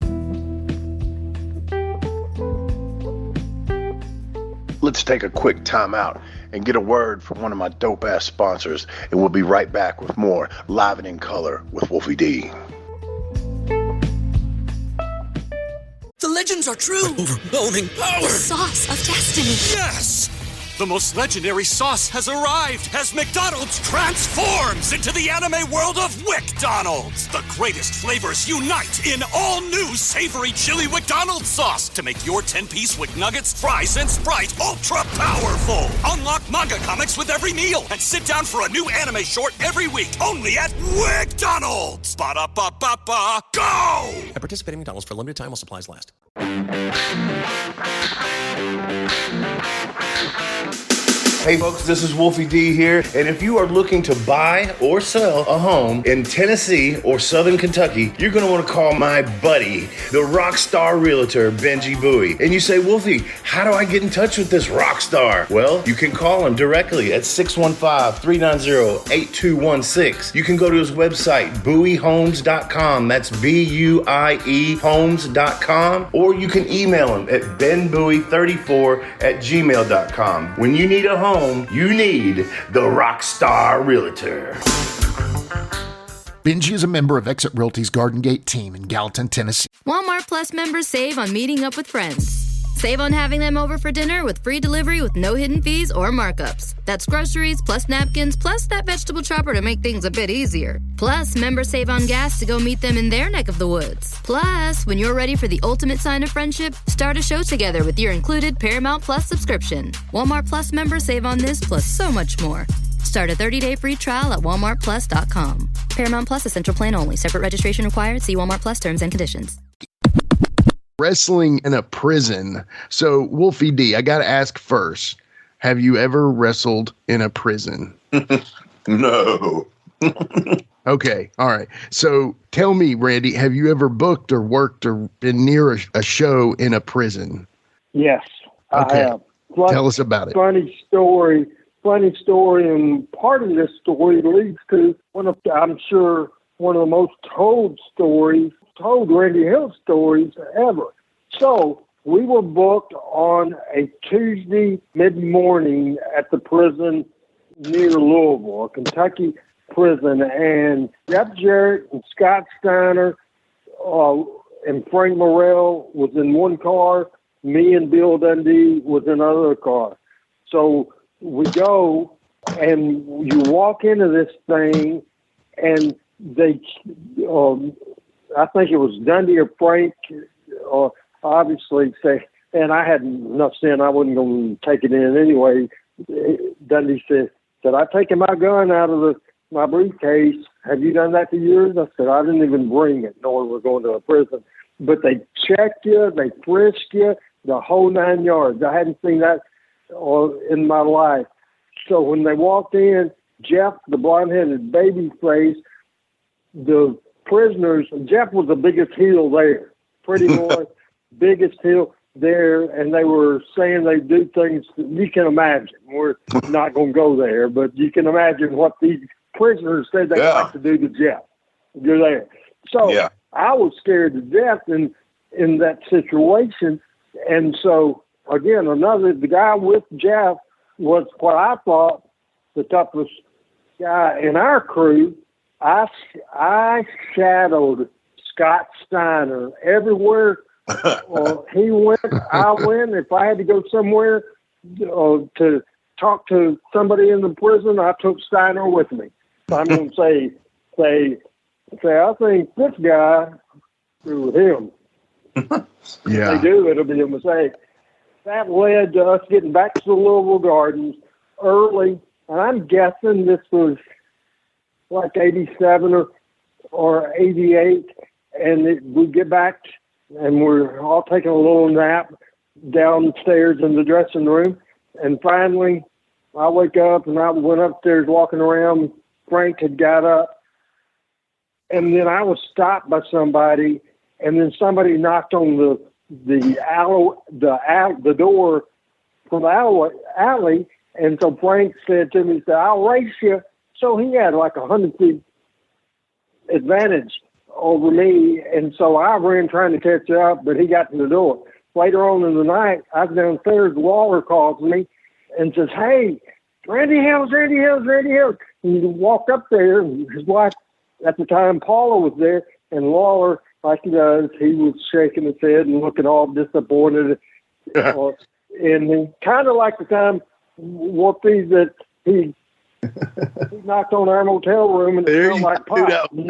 Let's take a quick time out and get a word from one of my dope-ass sponsors, and we'll be right back with more Live and in Color with Wolfie D. The legends are true. Overwhelming power! The sauce of destiny. Yes! The most legendary sauce has arrived as McDonald's transforms into the anime world of WickDonald's. The greatest flavors unite in all new savory chili McDonald's sauce to make your 10-piece Wick Nuggets, fries, and Sprite ultra-powerful. Unlock manga comics with every meal and sit down for a new anime short every week only at WickDonald's. Ba-da-ba-ba-ba, go! At participating McDonald's for a limited time while supplies last. Hey folks, this is Wolfie D here, and if you are looking to buy or sell a home in Tennessee or Southern Kentucky, you're going to want to call my buddy, the rock star realtor, Benji Bowie. And you say, Wolfie, how do I get in touch with this rock star? Well, you can call him directly at 615-390-8216. You can go to his website, bowiehomes.com. That's B-U-I-E homes.com. Or you can email him at benbowie34@gmail.com. When you need a home, you need the Rockstar Realtor. Benji is a member of Exit Realty's Garden Gate team in Gallatin, Tennessee. Walmart Plus members save on meeting up with friends. Save on having them over for dinner with free delivery with no hidden fees or markups. That's groceries, plus napkins, plus that vegetable chopper to make things a bit easier. Plus, members save on gas to go meet them in their neck of the woods. Plus, when you're ready for the ultimate sign of friendship, start a show together with your included Paramount Plus subscription. Walmart Plus members save on this plus so much more. Start a 30-day free trial at walmartplus.com. Paramount Plus Essential Plan only. Separate registration required. See Walmart Plus terms and conditions. Wrestling in a prison. So, Wolfie D, I got to ask first, have you ever wrestled in a prison? No. Okay. All right. So tell me, Randy, have you ever booked or worked or been near a show in a prison? Yes, Okay. I have. Tell us about it. Funny story, and part of this story leads to I'm sure, one of the most told Randy Hales stories ever. So we were booked on a Tuesday mid-morning at the prison near Louisville, a Kentucky prison, and Jeff Jarrett and Scott Steiner and Frank Morrell was in one car. Me and Bill Dundee was in another car. So we go, and you walk into this thing, and they, I think it was Dundee or Frank, obviously say, and I had enough sin, I wasn't going to take it in anyway. Dundee said, I taken my gun out of my briefcase? Have you done that to yours? I said, I didn't even bring it, knowing we're going to a prison. But they check you, they frisk you, the whole 9 yards. I hadn't seen that in my life. So when they walked in, Jeff, the blonde-headed baby face, the prisoners, Jeff was the biggest heel there, pretty boy, biggest heel there, and they were saying they do things that you can imagine. We're not going to go there, but you can imagine what these prisoners said they like to do to Jeff. You're there. So I was scared to death in that situation. And so, again, the guy with Jeff was what I thought the toughest guy in our crew. I shadowed Scott Steiner everywhere he went, I went. If I had to go somewhere to talk to somebody in the prison, I took Steiner with me. So I'm going to say, I think this guy, with him. Yeah. If they do, it'll be a mistake. That led to us getting back to the Louisville Gardens early, and I'm guessing this was like 87 or 88, and we get back, and we're all taking a little nap downstairs in the dressing room, and finally I wake up, and I went upstairs walking around. Frank had got up, and then I was stopped by somebody, and then somebody knocked on the door from the alley, and so Frank said to me, I'll race you. So he had like 100 feet advantage over me, and so I ran trying to catch up, but he got to the door. Later on in the night, I was downstairs, Waller calls me and says, hey, Randy Hales. And he walked up there, and his wife at the time, Paula, was there, and Waller, like he does, he was shaking his head and looking all disappointed. And he kind of like the time Wolfie that he knocked on our motel room and it smelled like pot. He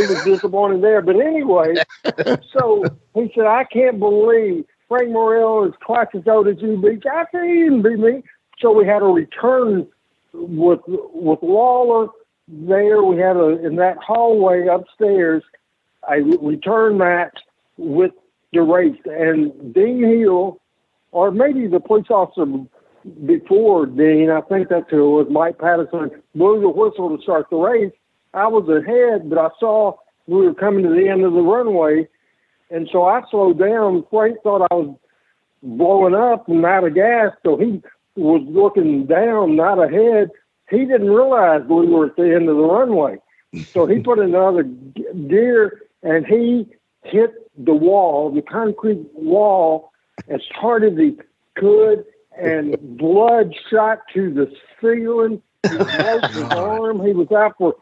was disappointed there. But anyway, so he said, I can't believe Frank Morrell is twice as old as you beat. I said, he didn't beat me. So we had a return with Waller there. We had in that hallway upstairs, a return match with the race. And Dean Hill, or maybe the police officer before Dean, I think that's who it was, Mike Patterson, blew the whistle to start the race. I was ahead, but I saw we were coming to the end of the runway, and so I slowed down. Frank thought I was blowing up and out of gas, so he was looking down, not ahead. He didn't realize we were at the end of the runway. So he put another gear, and he hit the wall, the concrete wall, as hard as he could, and blood shot to the ceiling. He broke his arm. He was out for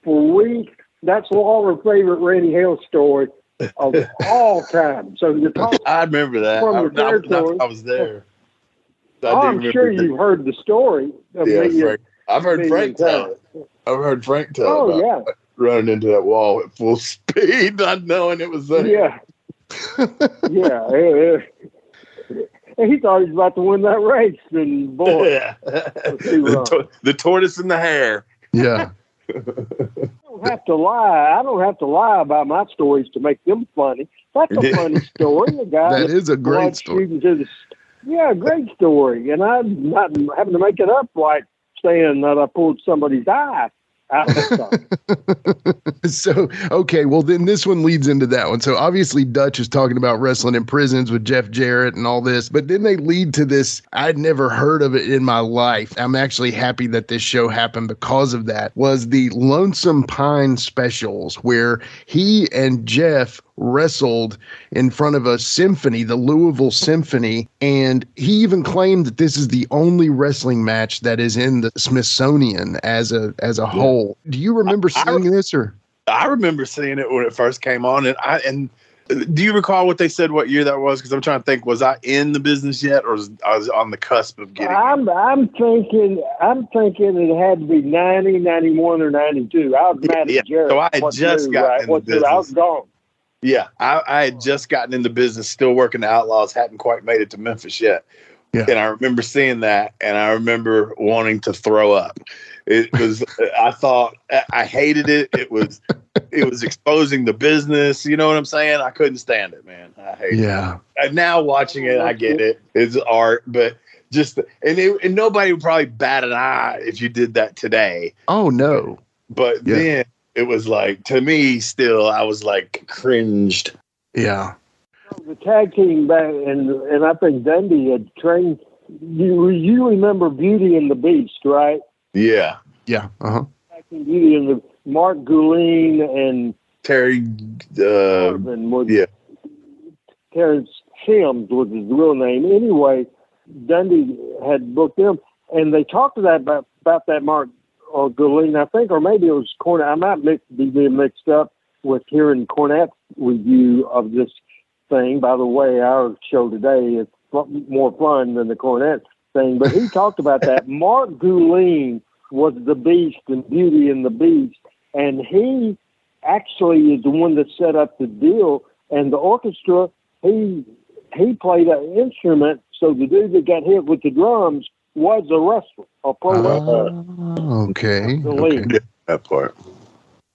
weeks. That's Lawler's favorite Randy Hales story of all time. So the top, I remember that. I was there. I'm sure you've heard the story. Frank. I've heard Frank tell it. I've heard Frank tell about running into that wall at full speed, not knowing it was there. Yeah. Yeah. And he thought he was about to win that race, and boy, the tortoise and the hare. Yeah. I don't have to lie. I don't have to lie about my stories to make them funny. That's a funny story. A guy that is a great story. Great story. And I'm not having to make it up like saying that I pulled somebody's eye out of something. So, okay, well, then this one leads into that one. So obviously Dutch is talking about wrestling in prisons with Jeff Jarrett and all this, but then they lead to this. I'd never heard of it in my life. I'm actually happy that this show happened because of that. Was the Lonesome Pine specials, where he and Jeff wrestled in front of a symphony, the Louisville Symphony, and he even claimed that this is the only wrestling match that is in the Smithsonian as a whole. Do you remember seeing this? Or I remember seeing it when it first came on, and do you recall what they said, what year that was? Because I'm trying to think, was I in the business yet, or I was on the cusp of getting it? I'm thinking it had to be 90, 91, or 92. I was mad at Jared. So I had just gotten in the business. I was gone. Yeah, I had just gotten in the business, still working the Outlaws, hadn't quite made it to Memphis yet. Yeah. And I remember seeing that, and I remember wanting to throw up. It was, I thought, I hated it. It was exposing the business. You know what I'm saying? I couldn't stand it, man. I hate it. And now watching it, I get it. It's art, but and nobody would probably bat an eye if you did that today. Oh, no. But then it was like, to me, still, I was like cringed. Yeah. The tag team back, and I think Dundee had trained. You remember Beauty and the Beast, right? Yeah. Yeah. Uh-huh. Tag team Beauty and the Mark Gouline and Terry. Terrence Sims was his real name. Anyway, Dundee had booked them, and they talked to that about that Mark or Gouline, I think, or maybe it was Cornette. I might be being mixed up with hearing Cornette's review of this thing. By the way, our show today is more fun than the Cornette thing, but he talked about that. Mark Gouline was the Beast in Beauty and the Beast, and he actually is the one that set up the deal. And the orchestra, he played an instrument, so the dude that got hit with the drums was a wrestler, a pro wrestler. Okay. That part.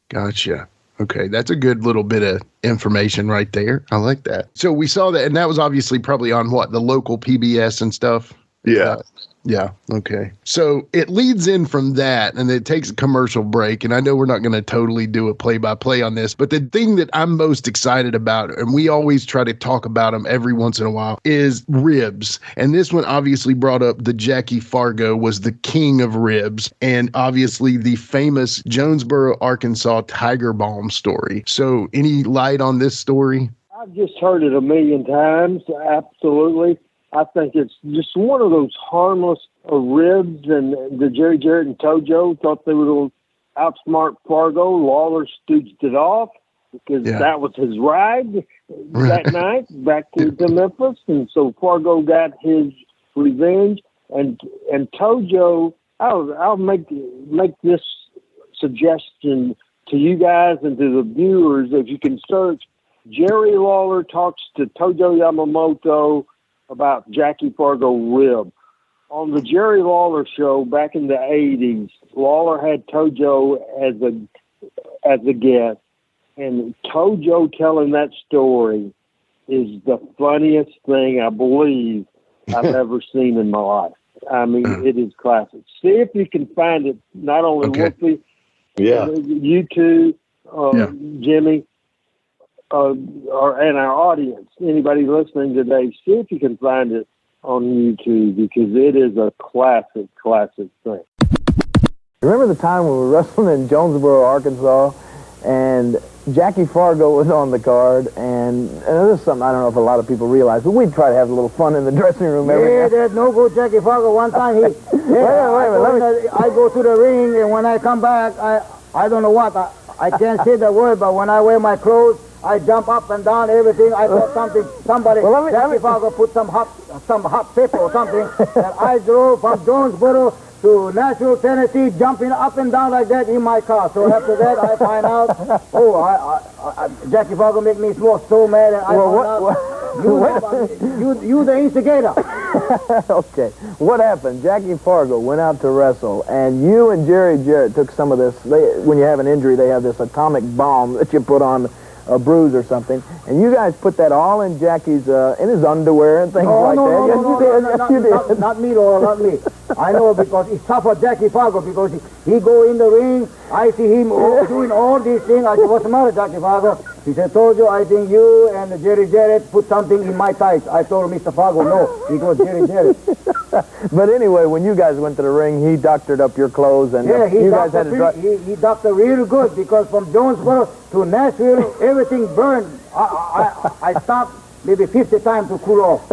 Gotcha. Okay, that's a good little bit of information right there. I like that. So we saw that, and that was obviously probably on the local PBS and stuff? Yeah. Yeah. Okay. So it leads in from that, and it takes a commercial break. And I know we're not going to totally do a play-by-play on this, but the thing that I'm most excited about, and we always try to talk about them every once in a while, is ribs. And this one obviously brought up the Jackie Fargo was the king of ribs, and obviously the famous Jonesboro, Arkansas Tiger Balm story. So any light on this story? I've just heard it a million times. Absolutely. I think it's just one of those harmless ribs, and the Jerry Jarrett and Tojo thought they were going to outsmart Fargo. Lawler stooged it off because that was his ride that night back to Memphis, and so Fargo got his revenge. And Tojo, I'll make this suggestion to you guys and to the viewers: if you can search, Jerry Lawler talks to Tojo Yamamoto about Jackie Fargo rib. On the Jerry Lawler show back in the 80s, Lawler had Tojo as a guest, and Tojo telling that story is the funniest thing I believe I've ever seen in my life. I mean, it is classic. See if you can find it. Not only Wolfie, you two, Jimmy, and our audience, anybody listening today, see if you can find it on YouTube, because it is a classic thing. Remember the time when we were wrestling in Jonesboro, Arkansas, and Jackie Fargo was on the card, and this is something I don't know if a lot of people realize, but we'd try to have a little fun in the dressing room every day. There's no good Jackie Fargo. One time I go to the ring, and when I come back, I don't know what, I can't say the word, but when I wear my clothes, I jump up and down, everything. I thought somebody, Jackie Fargo put some hot pepper or something, and I drove from Jonesboro to Nashville, Tennessee, jumping up and down like that in my car. So after that, I find out, Jackie Fargo make me so mad, and I you the instigator. Okay, what happened? Jackie Fargo went out to wrestle, and you and Jerry Jarrett took some of this. When you have an injury, they have this atomic bomb that you put on a bruise or something, and you guys put that all in Jackie's, in his underwear and things that. Not me, not me. I know, because it's tough for Jackie Fargo, because he go in the ring, I see him doing all these things. I said, what's the matter, Jackie Fargo? He said, told you, I think you and Jerry Jarrett put something in my tights. I told Mr. Fargo, no, it was Jerry Jarrett. But anyway, when you guys went to the ring, he doctored up your clothes, and you guys had to he doctored real good, because from Jonesboro to Nashville, everything burned. I stopped maybe 50 times to cool off.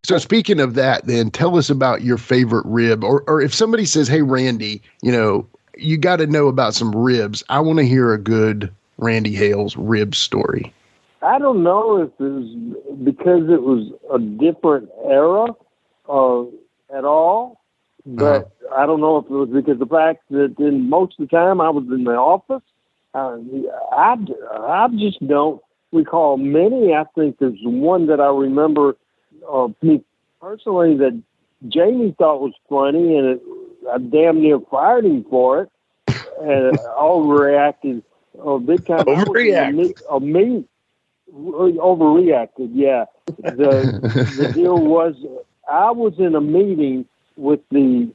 So speaking of that, then tell us about your favorite rib, or if somebody says, hey, Randy, you got to know about some ribs. I want to hear a good Randy Hales rib story. I don't know if it was because it was a different era at all, but I don't know if it was because of the fact that most of the time I was in the office. I just don't recall many. I think there's one that I remember me personally that Jamie thought was funny, and I damn near fired him for it, and overreacted big time. Overreacted, yeah. The deal was, I was in a meeting with the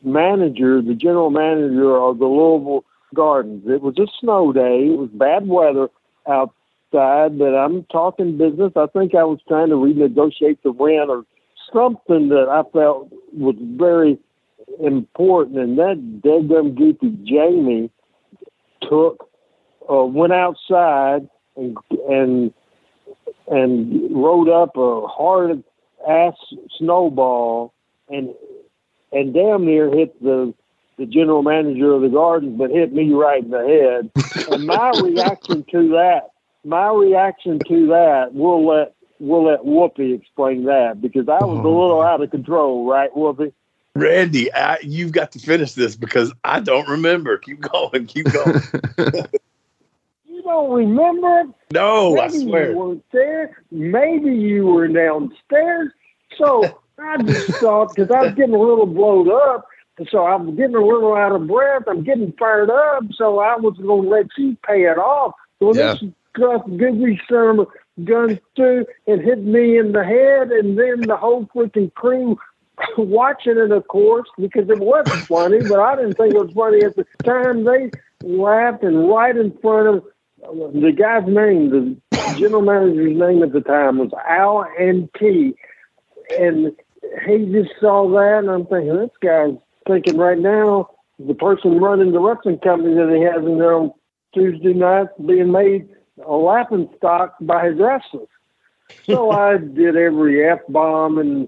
general manager of the Louisville Gardens. It was a snow day. It was bad weather outside, but I'm talking business. I think I was trying to renegotiate the rent or something that I felt was very important. And that dead-gum goofy Jamie went outside and rode up a hard-ass snowball and damn near hit the general manager of the Gardens, but hit me right in the head. And my reaction to that, we'll let Wolfie explain that, because I was a little out of control, right, Wolfie? Randy, you've got to finish this because I don't remember. Keep going. You don't remember? No, Maybe I swear. You weren't there. Maybe you were downstairs. So I just thought, because I was getting a little blowed up, so I was getting a little out of breath. I'm getting fired up, so I was going to let you pay it off. Well, this goofy son of a gun through and hit me in the head, and then the whole freaking crew watching it, of course, because it wasn't funny, but I didn't think it was funny at the time. They laughed, and right in front of the guy's name, the general manager's name at the time was Al N.T., and he just saw that, and I'm thinking, this guy's thinking right now, the person running the wrestling company that he has in there on Tuesday nights being made a laughing stock by his wrestlers. So I did every F-bomb in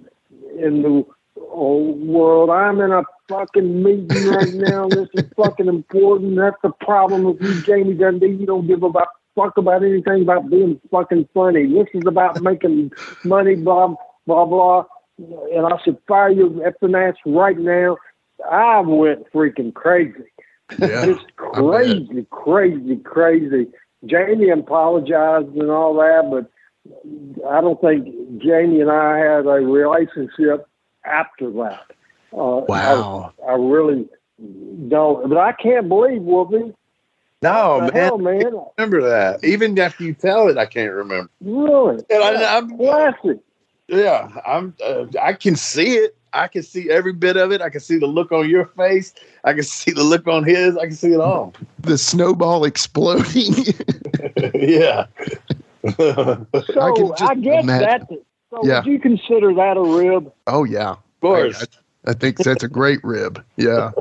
the world. I'm in a fucking meeting right now. This is fucking important. That's the problem with you, Jamie Dundee. You don't give a fuck about anything about being fucking funny. This is about making money, blah, blah, blah. And I should fire your effing ass right now. I went freaking crazy. Yeah, just crazy. Jamie apologized and all that, but I don't think Jamie and I had a relationship after that. Wow. I really don't. But I can't believe, Wolfie. No, man. Hell, man. I can't remember that. Even after you tell it, I can't remember. Really? And I'm classic. Yeah, I can see it. I can see every bit of it. I can see the look on your face. I can see the look on his. I can see it all. The snowball exploding. Yeah. So I guess imagine. would you consider that a rib? Oh, yeah. Of course. I think that's a great rib. Yeah.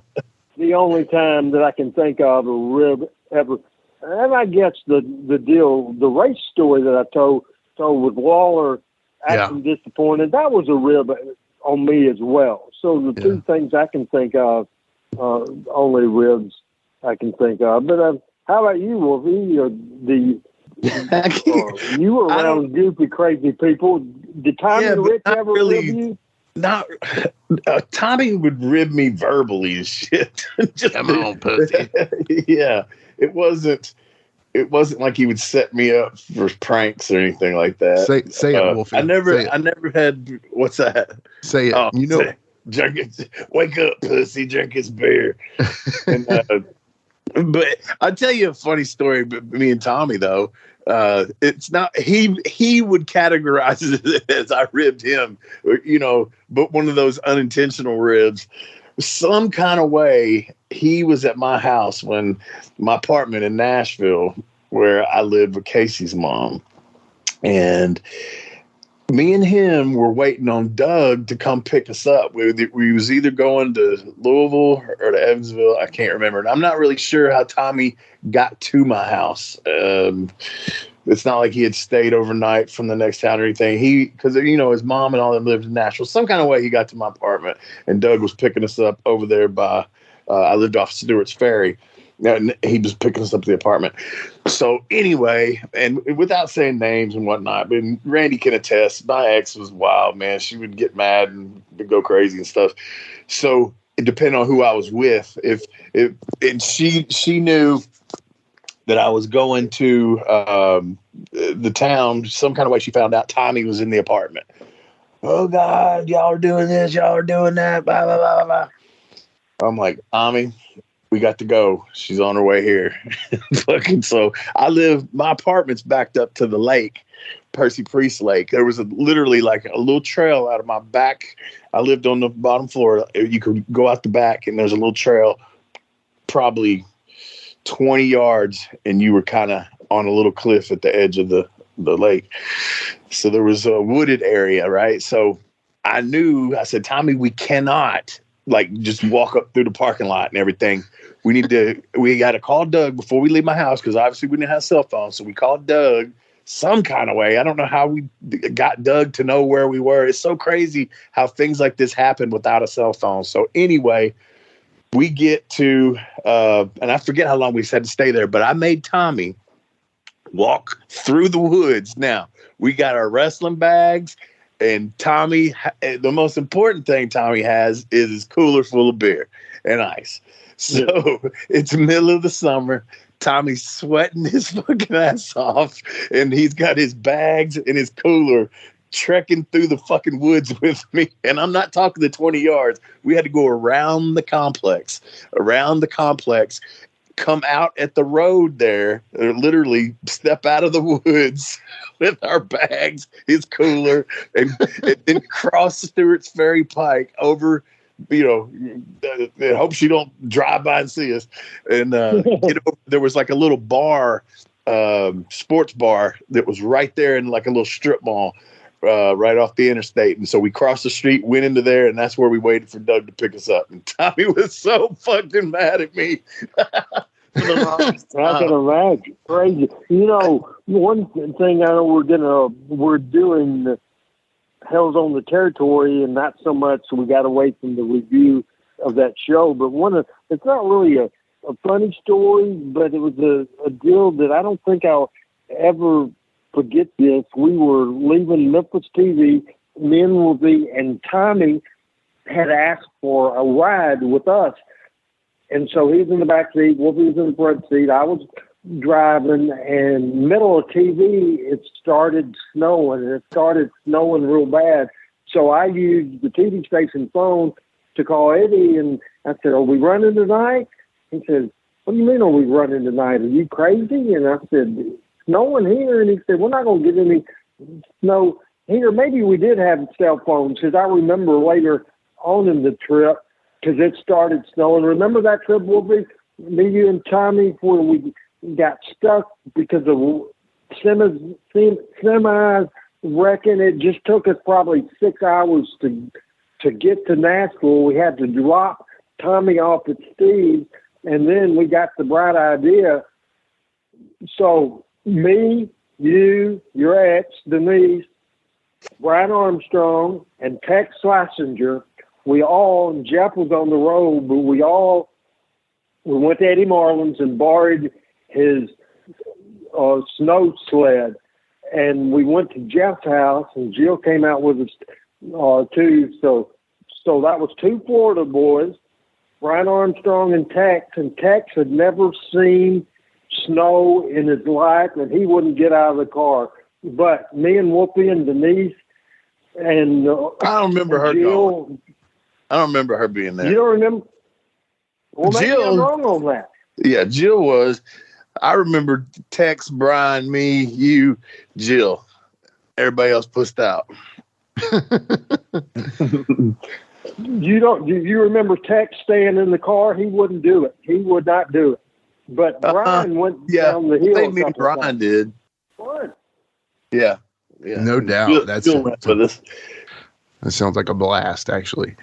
The only time that I can think of a rib ever. And I guess the race story that I told with Waller acting disappointed, that was a rib on me as well. So the two things I can think of, only ribs I can think of. But how about you, Wolfie? You were around goofy, crazy people. Did Tommy and Rich ever rib you? Not Tommy would rib me verbally and shit. Just, come on, pussy. Yeah, it wasn't like he would set me up for pranks or anything like that. Say it, Wolfie. I never had. What's that? Say it. You know, wake up, pussy, drink his beer. And, but I'll tell you a funny story. But me and Tommy though. It's not he would categorize it as I ribbed him, but one of those unintentional ribs. Some kind of way he was at my house when my apartment in Nashville where I lived with Casey's mom, and me and him were waiting on Doug to come pick us up. We was either going to Louisville or to Evansville. I can't remember. And I'm not really sure how Tommy got to my house. It's not like he had stayed overnight from the next town or anything. Because his mom and all them lived in Nashville. Some kind of way he got to my apartment, and Doug was picking us up over there by. I lived off Stewart's Ferry. And he was picking us up to the apartment. So anyway, and without saying names and whatnot, but Randy can attest, my ex was wild, man. She would get mad and go crazy and stuff. So it depended on who I was with. And she knew that I was going to the town. Some kind of way she found out Tommy was in the apartment. Oh God, y'all are doing this, y'all are doing that, blah, blah, blah, blah. I'm like, Tommy, we got to go. She's on her way here. So my apartment's backed up to the lake, Percy Priest Lake. There was literally like a little trail out of my back. I lived on the bottom floor. You could go out the back and there's a little trail, probably 20 yards, and you were kind of on a little cliff at the edge of the lake. So there was a wooded area, right? So I said, Tommy, we cannot just walk up through the parking lot and everything. We got to call Doug before we leave my house, because obviously we didn't have cell phones. So we called Doug some kind of way. I don't know how we got Doug to know where we were. It's so crazy how things like this happen without a cell phone. So anyway, we get to, and I forget how long we had to stay there, but I made Tommy walk through the woods. Now, we got our wrestling bags, and Tommy, the most important thing Tommy has is his cooler full of beer and ice. So it's the middle of the summer. Tommy's sweating his fucking ass off, and he's got his bags and his cooler trekking through the fucking woods with me. And I'm not talking the 20 yards. We had to go around the complex, come out at the road there, literally step out of the woods with our bags, his cooler, and then cross Stewart's Ferry Pike over, hope she don't drive by and see us. And there was like a little bar, sports bar that was right there in like a little strip mall, right off the interstate. And so we crossed the street, went into there, and that's where we waited for Doug to pick us up. And Tommy was so fucking mad at me. I can imagine. Crazy. One thing I know we're doing Hales on the Territory, and not so much we got away from the review of that show, but it's not really a funny story, but it was a deal that I don't think I'll ever forget this. We were leaving Memphis TV, me and Wolfie, and Tommy had asked for a ride with us. And so he's in the back seat, Wolfie was in the front seat. I was driving, and middle of TV, it started snowing, and it started snowing real bad. So I used the TV station phone to call Eddie, and I said, "Are we running tonight?" He said, "What do you mean, are we running tonight? Are you crazy?" And I said, "Snowing here." And he said, "We're not going to get any snow here." Maybe we did have cell phones, because I remember later on in the trip because it started snowing. Remember that trip, Wolfie? Me, you, and Tommy, where we got stuck because of semis wrecking. It just took us probably 6 hours to get to Nashville. We had to drop Tommy off at Steve, and then we got the bright idea. So me, you, your ex, Denise, Brian Armstrong, and Tex Schlesinger, and Jeff was on the road, but we went to Eddie Marlin's and borrowed his snow sled. And we went to Jeff's house, and Jill came out with us too. So that was 2 Florida boys, Brian Armstrong and Tex had never seen snow in his life, and he wouldn't get out of the car. But me and Wolfie and Denise and I don't remember her Jill. going. I don't remember her being there. You don't remember? Well, maybe I'm wrong on that. Yeah, Jill was. I remember Tex, Brian, me, you, Jill. Everybody else pushed out. You remember Tex staying in the car? He wouldn't do it. He would not do it. But Brian went down the hill. I think maybe Brian did. What? Yeah. No doubt. Jill went with us. That sounds like a blast, actually.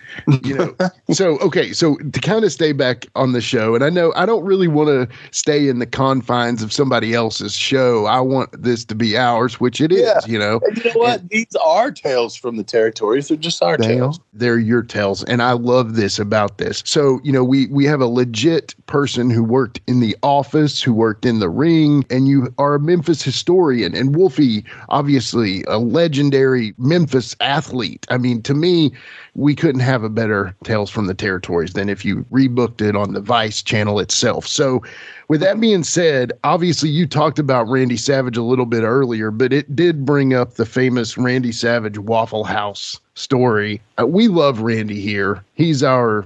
So to kind of stay back on the show, and I know I don't really want to stay in the confines of somebody else's show. I want this to be ours, which it is, And you know what? These are tales from the territories. They're just our tales. They're your tales. And I love this about this. So, we have a legit person who worked in the office, who worked in the ring, and you are a Memphis historian. And Wolfie, obviously, a legendary Memphis athlete. I mean, to me, we couldn't have a better Tales from the Territories than if you rebooked it on the Vice channel itself. So with that being said, obviously you talked about Randy Savage a little bit earlier, but it did bring up the famous Randy Savage Waffle House story. We love Randy here. He's our,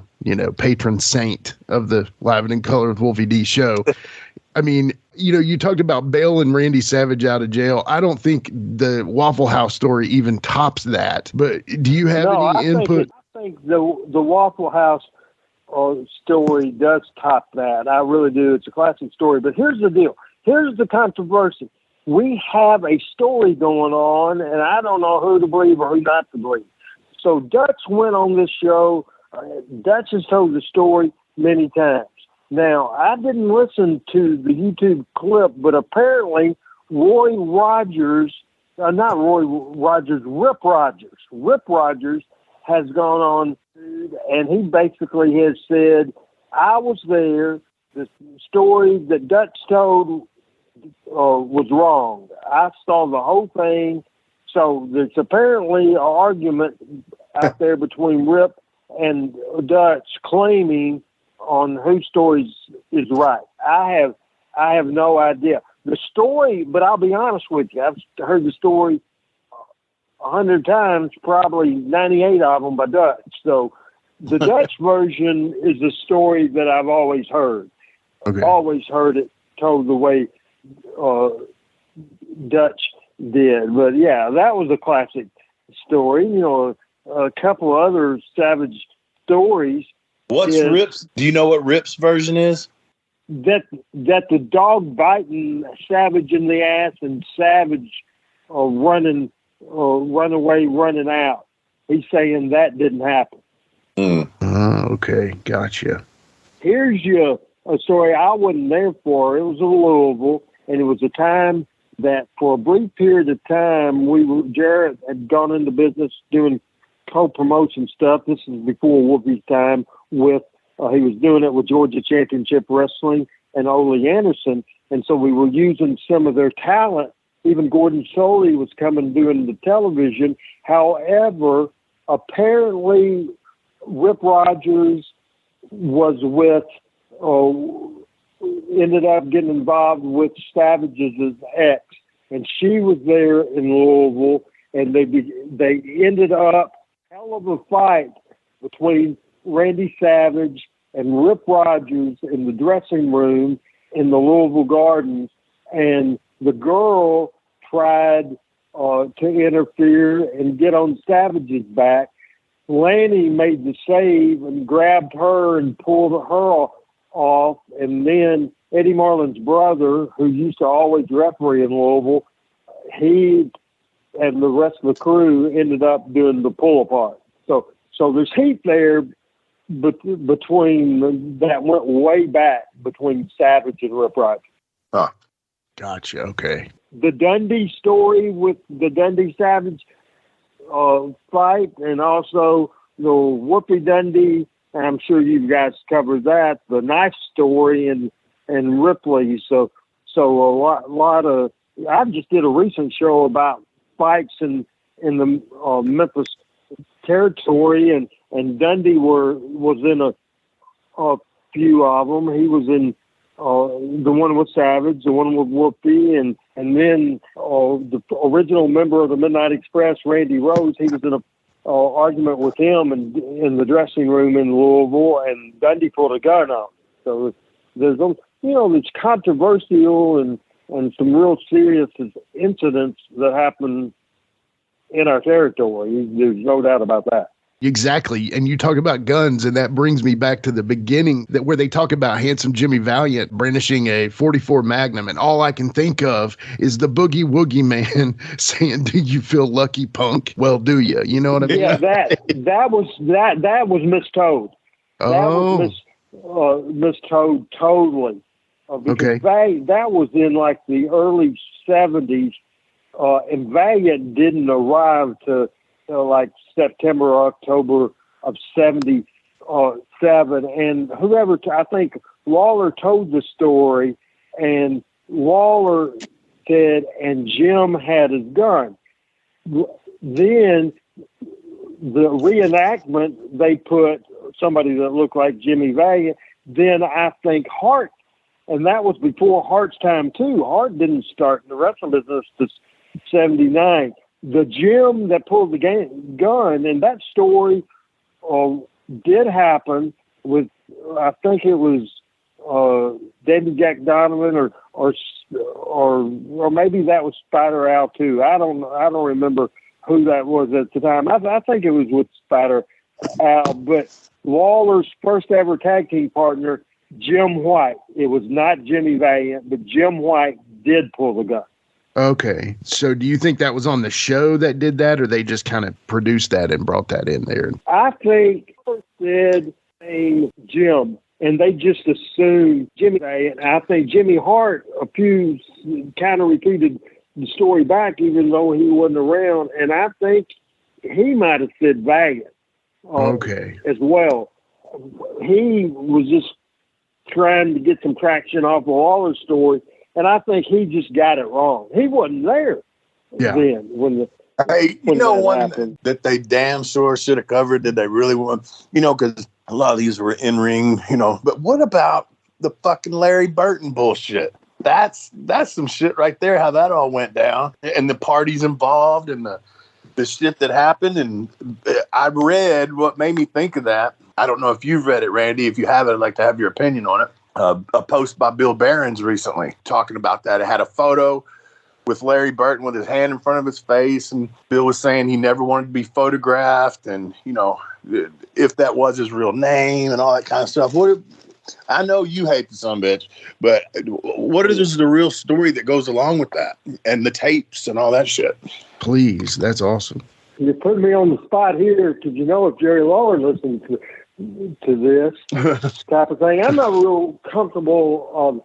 patron saint of the Live and in Color with Wolfie D show. I mean, you talked about bailing Randy Savage out of jail. I don't think the Waffle House story even tops that. But do you have any input? I think the Waffle House story does top that. I really do. It's a classic story. But here's the deal. Here's the controversy. We have a story going on, and I don't know who to believe or who not to believe. So Dutch went on this show. Dutch has told the story many times. Now, I didn't listen to the YouTube clip, but apparently Rip Rogers has gone on, and he basically has said, I was there. The story that Dutch told was wrong. I saw the whole thing. So there's apparently an argument out there between Rip and Dutch claiming on whose story is right. I have no idea. The story, but I'll be honest with you, I've heard the story 100 times, probably 98 of them by Dutch. So the Dutch version is the story that I've always heard. Okay. Always heard it told the way Dutch did. But yeah, that was a classic story. A couple other Savage stories. What's Rip's? Do you know what Rip's version is? That the dog biting Savage in the ass and Savage running away, running out. He's saying that didn't happen. Okay, gotcha. Here's a story I wasn't there for. It was in Louisville, and it was a time that for a brief period of time, Jarrett had gone into business doing co-promotion stuff. This is before Wolfie's time with, he was doing it with Georgia Championship Wrestling and Ole Anderson. And so we were using some of their talent. Even Gordon Soley was coming doing the television. However, apparently Rip Rogers was ended up getting involved with Savage's ex, and she was there in Louisville, and they ended up hell of a fight between Randy Savage and Rip Rogers in the dressing room in the Louisville Gardens, and the girl tried to interfere and get on Savage's back, Lanny made the save and grabbed her and pulled her off. And then Eddie Marlin's brother, who used to always referee in Louisville, he and the rest of the crew ended up doing the pull apart. So there's heat there between that went way back between Savage and Rip Rogers. Huh. Gotcha. Okay. The Dundee story with the Dundee Savage fight, and also the Whoopi Dundee, and I'm sure you guys covered that, the knife story and Ripley. So a lot of, I just did a recent show about fights in the Memphis territory, and Dundee was in a few of them. He was in the one with Savage, the one with Whoopi, and then the original member of the Midnight Express, Randy Rose, he was in a argument with him in the dressing room in Louisville, and Dundee pulled a gun out. So there's it's controversial and some real serious incidents that happen in our territory. There's no doubt about that. Exactly. And you talk about guns, and that brings me back to the beginning where they talk about handsome Jimmy Valiant brandishing a .44 Magnum. And all I can think of is the Boogie Woogie Man saying, "Do you feel lucky, punk? Well, do you?" You know what I mean? Yeah, that was mistold. That was mistold totally. Okay. That was in like the early 70s, and Valiant didn't arrive to like September or October of 77. And whoever, I think Lawler told the story, and Lawler said, and Jim had his gun. Then the reenactment, they put somebody that looked like Jimmy Valiant. Then I think Hart, and that was before Hart's time too. Hart didn't start in the wrestling business to 79. The Jim that pulled the gun, and that story did happen with, I think it was David Jack Donovan, or maybe that was Spider Al too. I don't remember who that was at the time. I think it was with Spider Al, but Lawler's first ever tag team partner, Jim White. It was not Jimmy Valiant, but Jim White did pull the gun. Okay. So do you think that was on the show that did that, or they just kind of produced that and brought that in there? I think it said Jim, and they just assumed Jimmy. And I think Jimmy Hart, a few kind of repeated the story back, even though he wasn't around. And I think he might have said Valiant as well. He was just trying to get some traction off of Lawler's story. And I think he just got it wrong. He wasn't there then when the. Hey, one happened. That they damn sure should have covered. Did they really want? Because a lot of these were in ring. But what about the fucking Larry Burton bullshit? That's some shit right there. How that all went down, and the parties involved, and the shit that happened. And I read what made me think of that. I don't know if you've read it, Randy. If you haven't, I'd like to have your opinion on it. A post by Bill Behrens recently talking about that. It had a photo with Larry Burton with his hand in front of his face, and Bill was saying he never wanted to be photographed, and if that was his real name and all that kind of stuff. I know you hate the sumbitch, but what is the real story that goes along with that, and the tapes and all that shit? Please, that's awesome. You put me on the spot here because if Jerry Lawler listened to this type of thing. I'm not real comfortable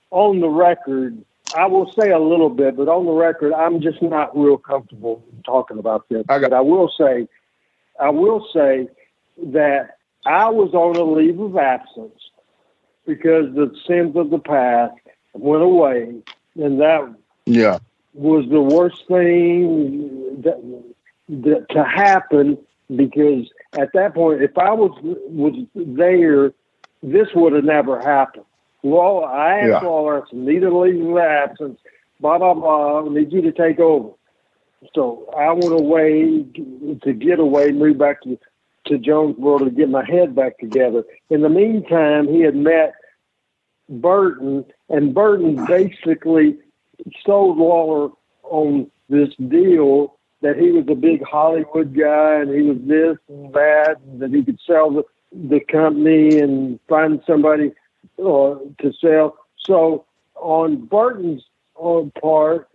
on the record. I will say a little bit, but on the record, I'm just not real comfortable talking about this. But I will say that I was on a leave of absence because the sins of the past went away, and that was the worst thing that to happen. Because at that point, if I was there, this would have never happened. Well, I asked Lawler, I need a leave of absence, blah, blah, blah, I need you to take over. So I went away to get away, moved back to Jonesboro to get my head back together. In the meantime, he had met Burton, and Burton basically sold Lawler on this deal that he was a big Hollywood guy and he was this and that, and that he could sell the company and find somebody to sell. So on Burton's part,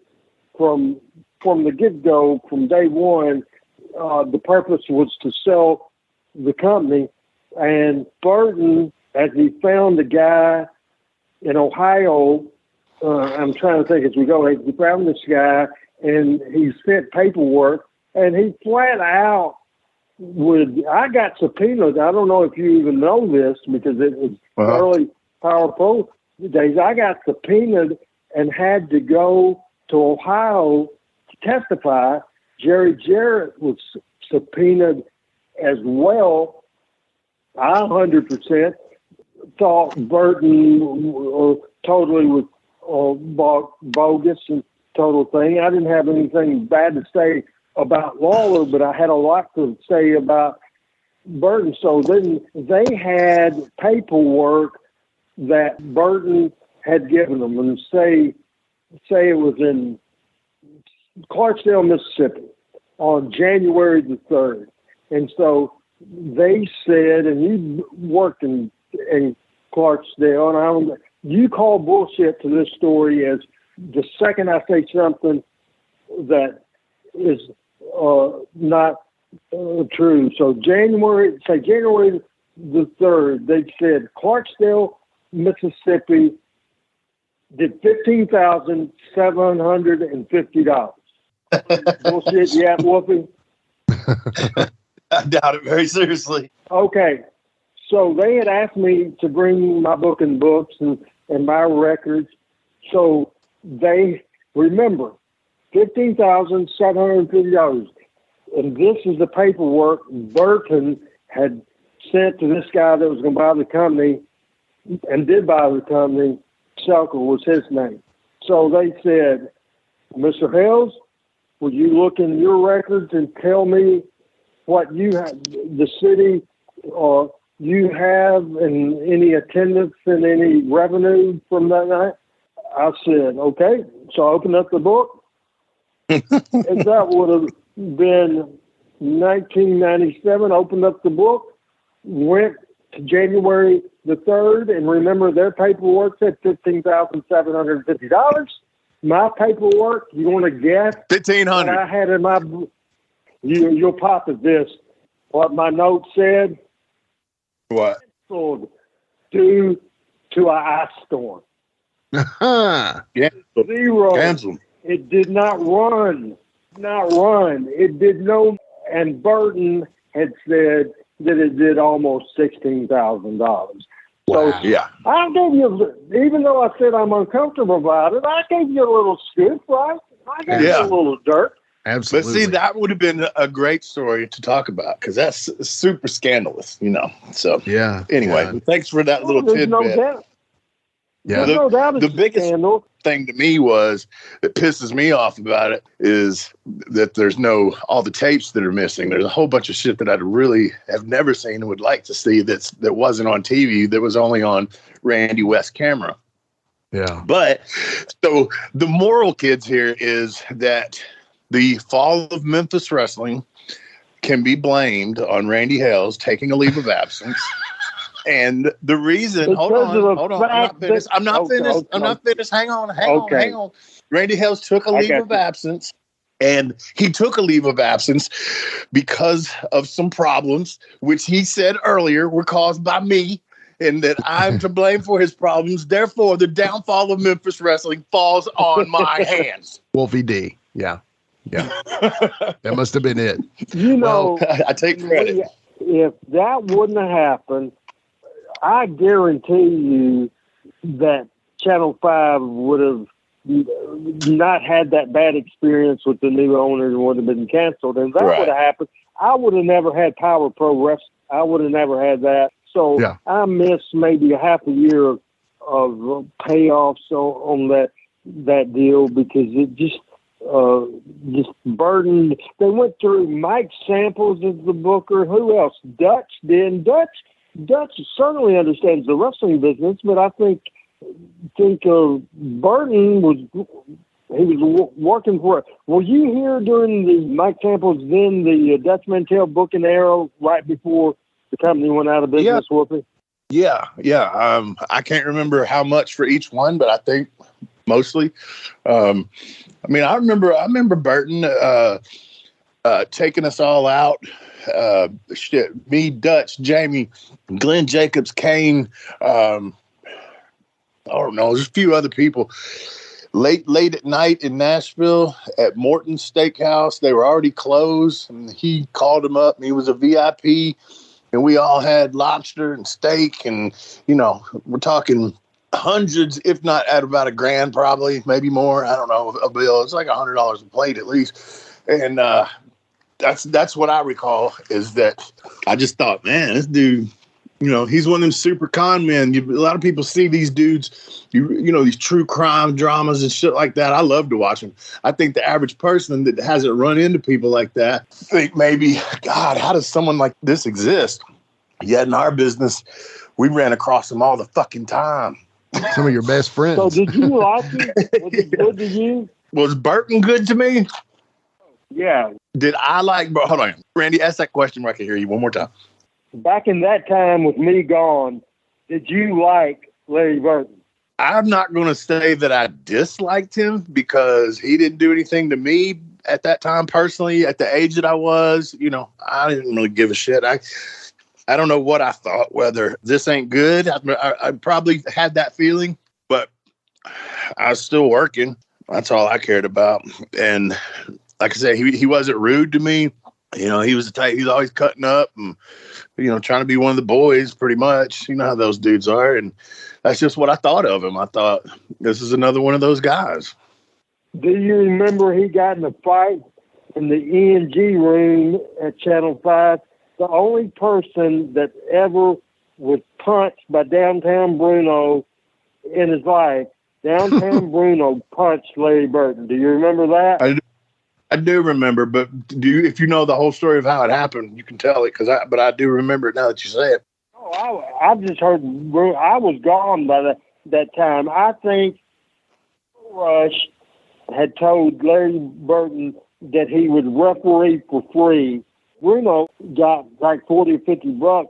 from the get-go, from day one, the purpose was to sell the company. And Burton, as he found a guy in Ohio, I'm trying to think as we go, he found this guy and he sent paperwork, and he flat out I got subpoenaed. I don't know if you even know this because it was early Power Pro days. I got subpoenaed and had to go to Ohio to testify. Jerry Jarrett was subpoenaed as well. I 100% thought Burton totally was bogus and total thing. I didn't have anything bad to say about Lawler, but I had a lot to say about Burton. So then they had paperwork that Burton had given them, and say it was in Clarksdale, Mississippi, on January the 3rd. And so they said, and you worked in Clarksdale, and you call bullshit to this story as the second I say something that is not true. So January the 3rd, they said Clarksdale, Mississippi did $15,750. Bullshit, yeah, Wolfie? I doubt it very seriously. Okay. So they had asked me to bring my book and books and my records. So they remember $15,750. And this is the paperwork Burton had sent to this guy that was going to buy the company and did buy the company. Selker was his name. So they said, Mr. Hales, would you look in your records and tell me what you have, the city, or you have, and any attendance and any revenue from that night? I said, okay. So I opened up the book. And that would have been 1997. Opened up the book, went to January the 3rd, and remember their paperwork said $15,750. My paperwork, you want to guess? $1,500. I had in my, you'll pop at this. What my note said? What? Due to an ice storm. Yeah. Zero. Cancel. It did not run. It did no. And Burton had said that it did almost $16,000. So yeah, I gave you, even though I said I'm uncomfortable about it, I gave you a little scoop, right? I gave you a little dirt. Absolutely. But see, that would have been a great story to talk about because that's super scandalous, So Anyway, thanks for that little tidbit. No doubt. Yeah, no doubt the biggest thing to me that pisses me off about it is that there's all the tapes that are missing. There's a whole bunch of shit that I really have never seen and would like to see that wasn't on TV, that was only on Randy West's camera. Yeah. But so the moral, kids, here is that the fall of Memphis wrestling can be blamed on Randy Hales taking a leave of absence. And the reason, hold on. I'm not finished. Hang on. Randy Hales took a leave of absence, and he took a leave of absence because of some problems, which he said earlier were caused by me, and that I'm to blame for his problems. Therefore, the downfall of Memphis wrestling falls on my hands. Wolfie D. Yeah. That must have been it. I take credit. If that wouldn't have happened, I guarantee you that Channel 5 would have not had that bad experience with the new owner and would have been canceled. And that would have happened. I would have never had Power Pro Wrestling. I would have never had that. So I missed maybe a half a year of payoffs on that deal because it just burdened. They went through Mike Samples as the booker. Who else? Dutch did. Dutch certainly understands the wrestling business, but I think Burton he was working for. Were you here during the Mike Tample's then the Dutch Mantell Book and Arrow right before the company went out of business, Wolfie? Yeah. I can't remember how much for each one, but I think mostly. I remember Burton taking us all out. Me, Dutch, Jamie, Glenn Jacobs, Kane. I don't know. There's a few other people. Late at night in Nashville at Morton's Steakhouse. They were already closed, and he called him up, and he was a VIP, and we all had lobster and steak, and we're talking hundreds, if not at about $1,000, probably, maybe more. I don't know, a bill. It's like $100 a plate at least, and that's what I recall. Is that I just thought, man, this dude. He's one of them super con men. A lot of people see these dudes, these true crime dramas and shit like that. I love to watch them. I think the average person that hasn't run into people like that think maybe, God, how does someone like this exist? Yet in our business, we ran across them all the fucking time. Some of your best friends. So did you like it? Was it good to you? Was Burton good to me? Yeah. Did I like, hold on, Randy, ask that question where I can hear you one more time. Back in that time with me gone, did you like Larry Burton? I'm not going to say that I disliked him because he didn't do anything to me at that time personally. At the age that I was, I didn't really give a shit. I don't know what I thought, whether this ain't good. I probably had that feeling, but I was still working. That's all I cared about. And like I said, he wasn't rude to me. He was the type, he's always cutting up and, trying to be one of the boys pretty much. You know how those dudes are. And that's just what I thought of him. I thought this is another one of those guys. Do you remember he got in a fight in the ENG room at Channel 5? The only person that ever was punched by Downtown Bruno in his life, Downtown Bruno punched Larry Burton. Do you remember that? I do remember, but if you know the whole story of how it happened, you can tell it but I do remember it now that you say it. Oh, I just heard. I was gone by that time. I think Rush had told Larry Burton that he would referee for free. Bruno got like $40 or $50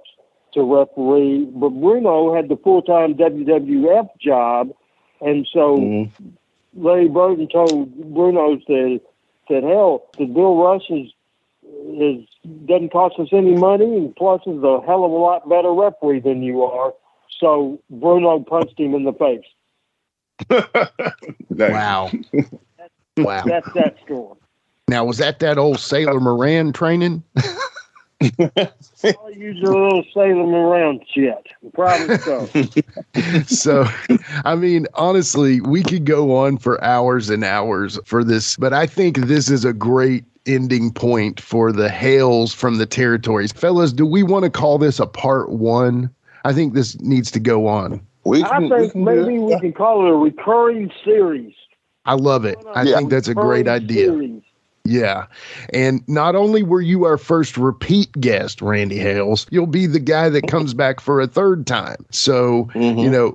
to referee, but Bruno had the full-time WWF job, and so Larry Burton told Bruno said, hell, the Bill Rush doesn't cost us any money, and plus is a hell of a lot better referee than you are. So Bruno punched him in the face. Wow. Wow. That's that story. Now, was that old Sailor Moran training? I'll use a little Sailor Moran shit. Probably so. So, I mean, honestly, we could go on for hours and hours for this, but I think this is a great ending point for the Hales from the territories. Fellas, do we want to call this a part one? I think this needs to go on. I think maybe we can call it a recurring series. I love it. I think that's a great idea. Series. Yeah. And not only were you our first repeat guest, Randy Hales, you'll be the guy that comes back for a third time. So,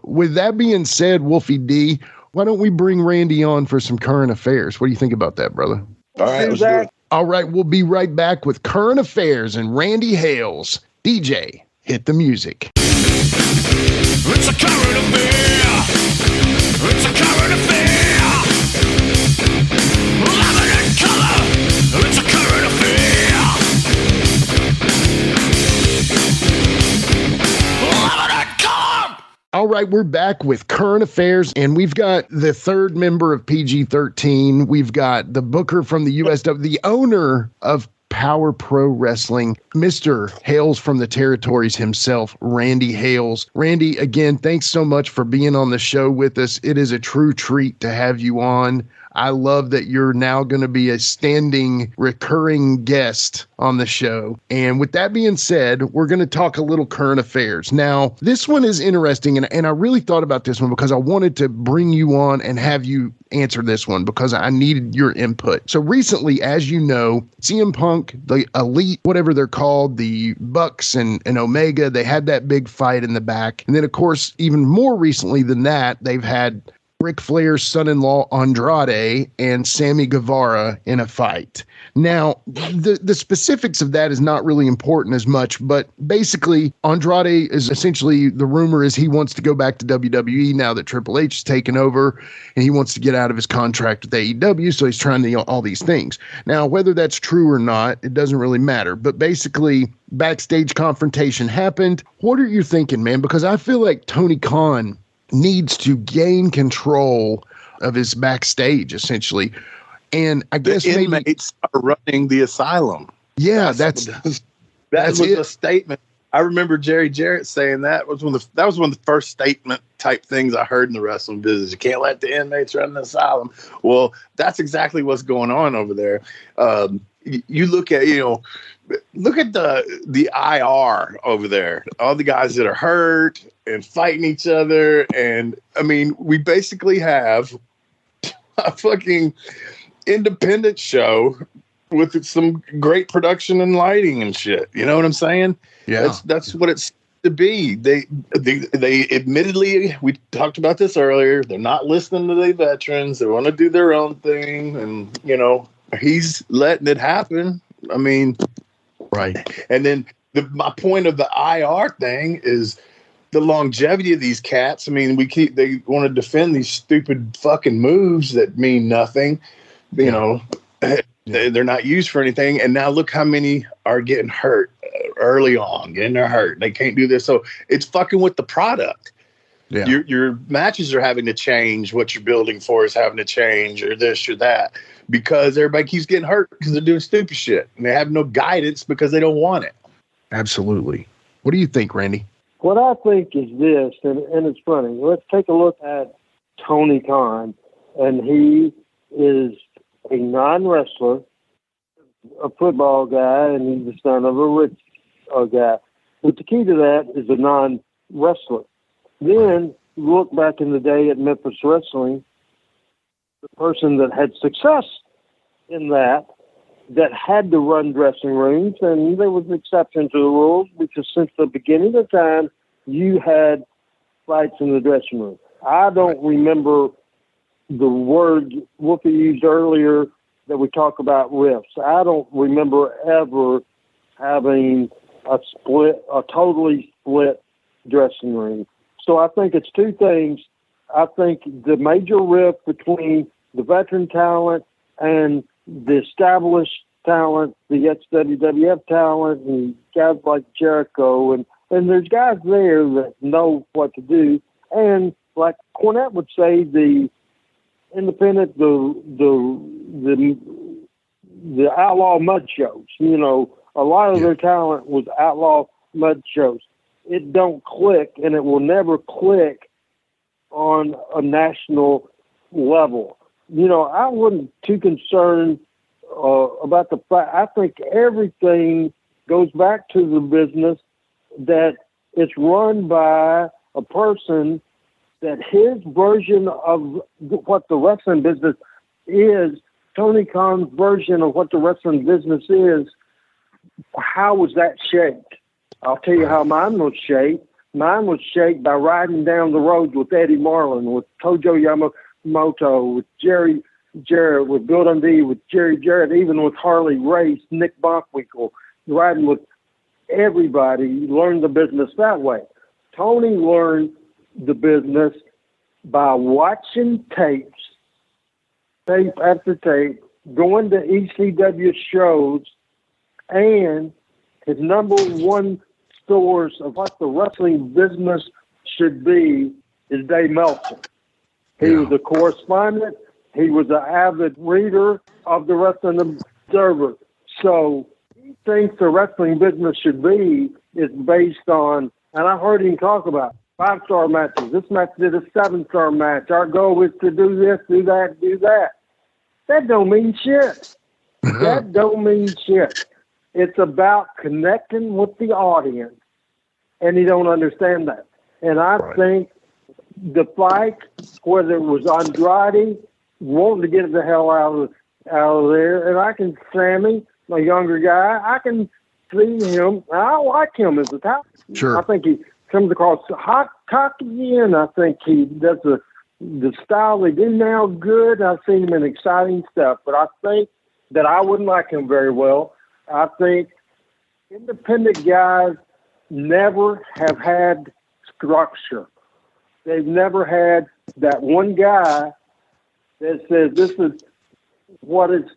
with that being said, Wolfie D, why don't we bring Randy on for some current affairs? What do you think about that, brother? All right, let's do it. All right, we'll be right back with current affairs and Randy Hales. DJ, hit the music. It's a current affair. It's a current affair. Color. It's a current affair. All right, we're back with current affairs, and we've got the third member of PG-13. We've got the Booker from the USW, the owner of Power Pro Wrestling, Mr. Hales from the territories himself, Randy Hales. Randy, again, thanks so much for being on the show with us. It is a true treat to have you on. I love that you're now going to be a standing, recurring guest on the show. And with that being said, we're going to talk a little current affairs. Now, this one is interesting, and I really thought about this one because I wanted to bring you on and have you answer this one because I needed your input. So recently, as you know, CM Punk, the Elite, whatever they're called, the Bucks and Omega, they had that big fight in the back. And then, of course, even more recently than that, they've had Ric Flair's son-in-law Andrade and Sammy Guevara in a fight. Now, the specifics of that is not really important as much, but basically Andrade is essentially, the rumor is he wants to go back to WWE now that Triple H has taken over, and he wants to get out of his contract with AEW, so he's trying to all these things. Now, whether that's true or not, it doesn't really matter, but basically backstage confrontation happened. What are you thinking, man? Because I feel like Tony Khan needs to gain control of his backstage, essentially. And I guess the inmates are running the asylum. Yeah, that was a statement. I remember Jerry Jarrett saying that was one of the first statement type things I heard in the wrestling business. You can't let the inmates run the asylum. Well, that's exactly what's going on over there. You look at the IR over there, all the guys that are hurt and fighting each other. And I mean, we basically have a fucking independent show with some great production and lighting and shit. You know what I'm saying? Yeah. That's what it's to be. They admittedly, we talked about this earlier, they're not listening to the veterans. They want to do their own thing. And, he's letting it happen. I mean, right. And then my point of the IR thing is the longevity of these cats. I mean, they want to defend these stupid fucking moves that mean nothing. They're not used for anything. And now look how many are getting hurt early on, getting hurt. They can't do this. So it's fucking with the product. Yeah. Your matches are having to change. What you're building for is having to change, or this or that, because everybody keeps getting hurt because they're doing stupid shit and they have no guidance because they don't want it. Absolutely. What do you think, Randy? What I think is this, and it's funny. Let's take a look at Tony Khan, and he is a non-wrestler, a football guy, and he's the son of a rich guy. But the key to that is a non-wrestler. Then look back in the day at Memphis wrestling, the person that had success in that had to run dressing rooms, and there was an exception to the rules because since the beginning of time, you had fights in the dressing room. I don't remember the word Wolfie used earlier that we talk about riffs. I don't remember ever having a totally split dressing room. So I think it's two things. I think the major rift between the veteran talent and the established talent, the ex-WWF talent, and guys like Jericho, and there's guys there that know what to do. And like Cornette would say, the independent, the outlaw mud shows. A lot of their talent was outlaw mud shows. It don't click, and it will never click on a national level. I wasn't too concerned about the fact. I think everything goes back to the business that it's run by a person that his version of what the wrestling business is, Tony Khan's version of what the wrestling business is, how was that shaped? I'll tell you how mine was shaped. Mine was shaped by riding down the road with Eddie Marlin, with Tojo Yamamoto, with Jerry Jarrett, with Bill Dundee, with Jerry Jarrett, even with Harley Race, Nick Bockwinkel, riding with everybody. You learned the business that way. Tony learned the business by watching tape after tape, going to ECW shows, and his number one source of what the wrestling business should be is Dave Meltzer. He was a correspondent. He was an avid reader of the Wrestling Observer. So he thinks the wrestling business should be is based on, and I heard him talk about 5-star matches. This match did a 7-star match. Our goal is to do this, do that, do that. That don't mean shit. That don't mean shit. It's about connecting with the audience, and he don't understand that. And I think the fight, whether it was Andrade wanting to get the hell out of there, and I can Sammy, my younger guy, I can see him. I like him as a top. Sure. I think he comes across hot cocky, and I think he does a the style they do now good. I've seen him in exciting stuff, but I think that I wouldn't like him very well. I think independent guys never have had structure. They've never had that one guy that says this is what it's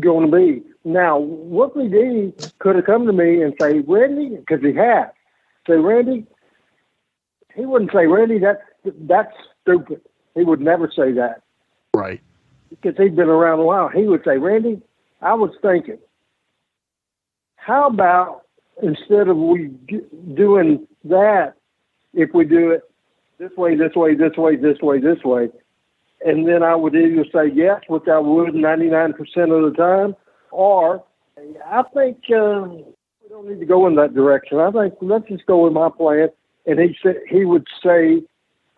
going to be. Now, Wolfie D could have come to me and say, Randy, because he has. Say, Randy, he wouldn't say, Randy, that's stupid. He would never say that. Right. Because he'd been around a while. He would say, Randy, I was thinking, how about instead of we doing that, if we do it this way, this way, this way, this way, this way, and then I would either say yes, which I would 99% of the time, or I think we don't need to go in that direction. I think let's just go with my plan. And he would say,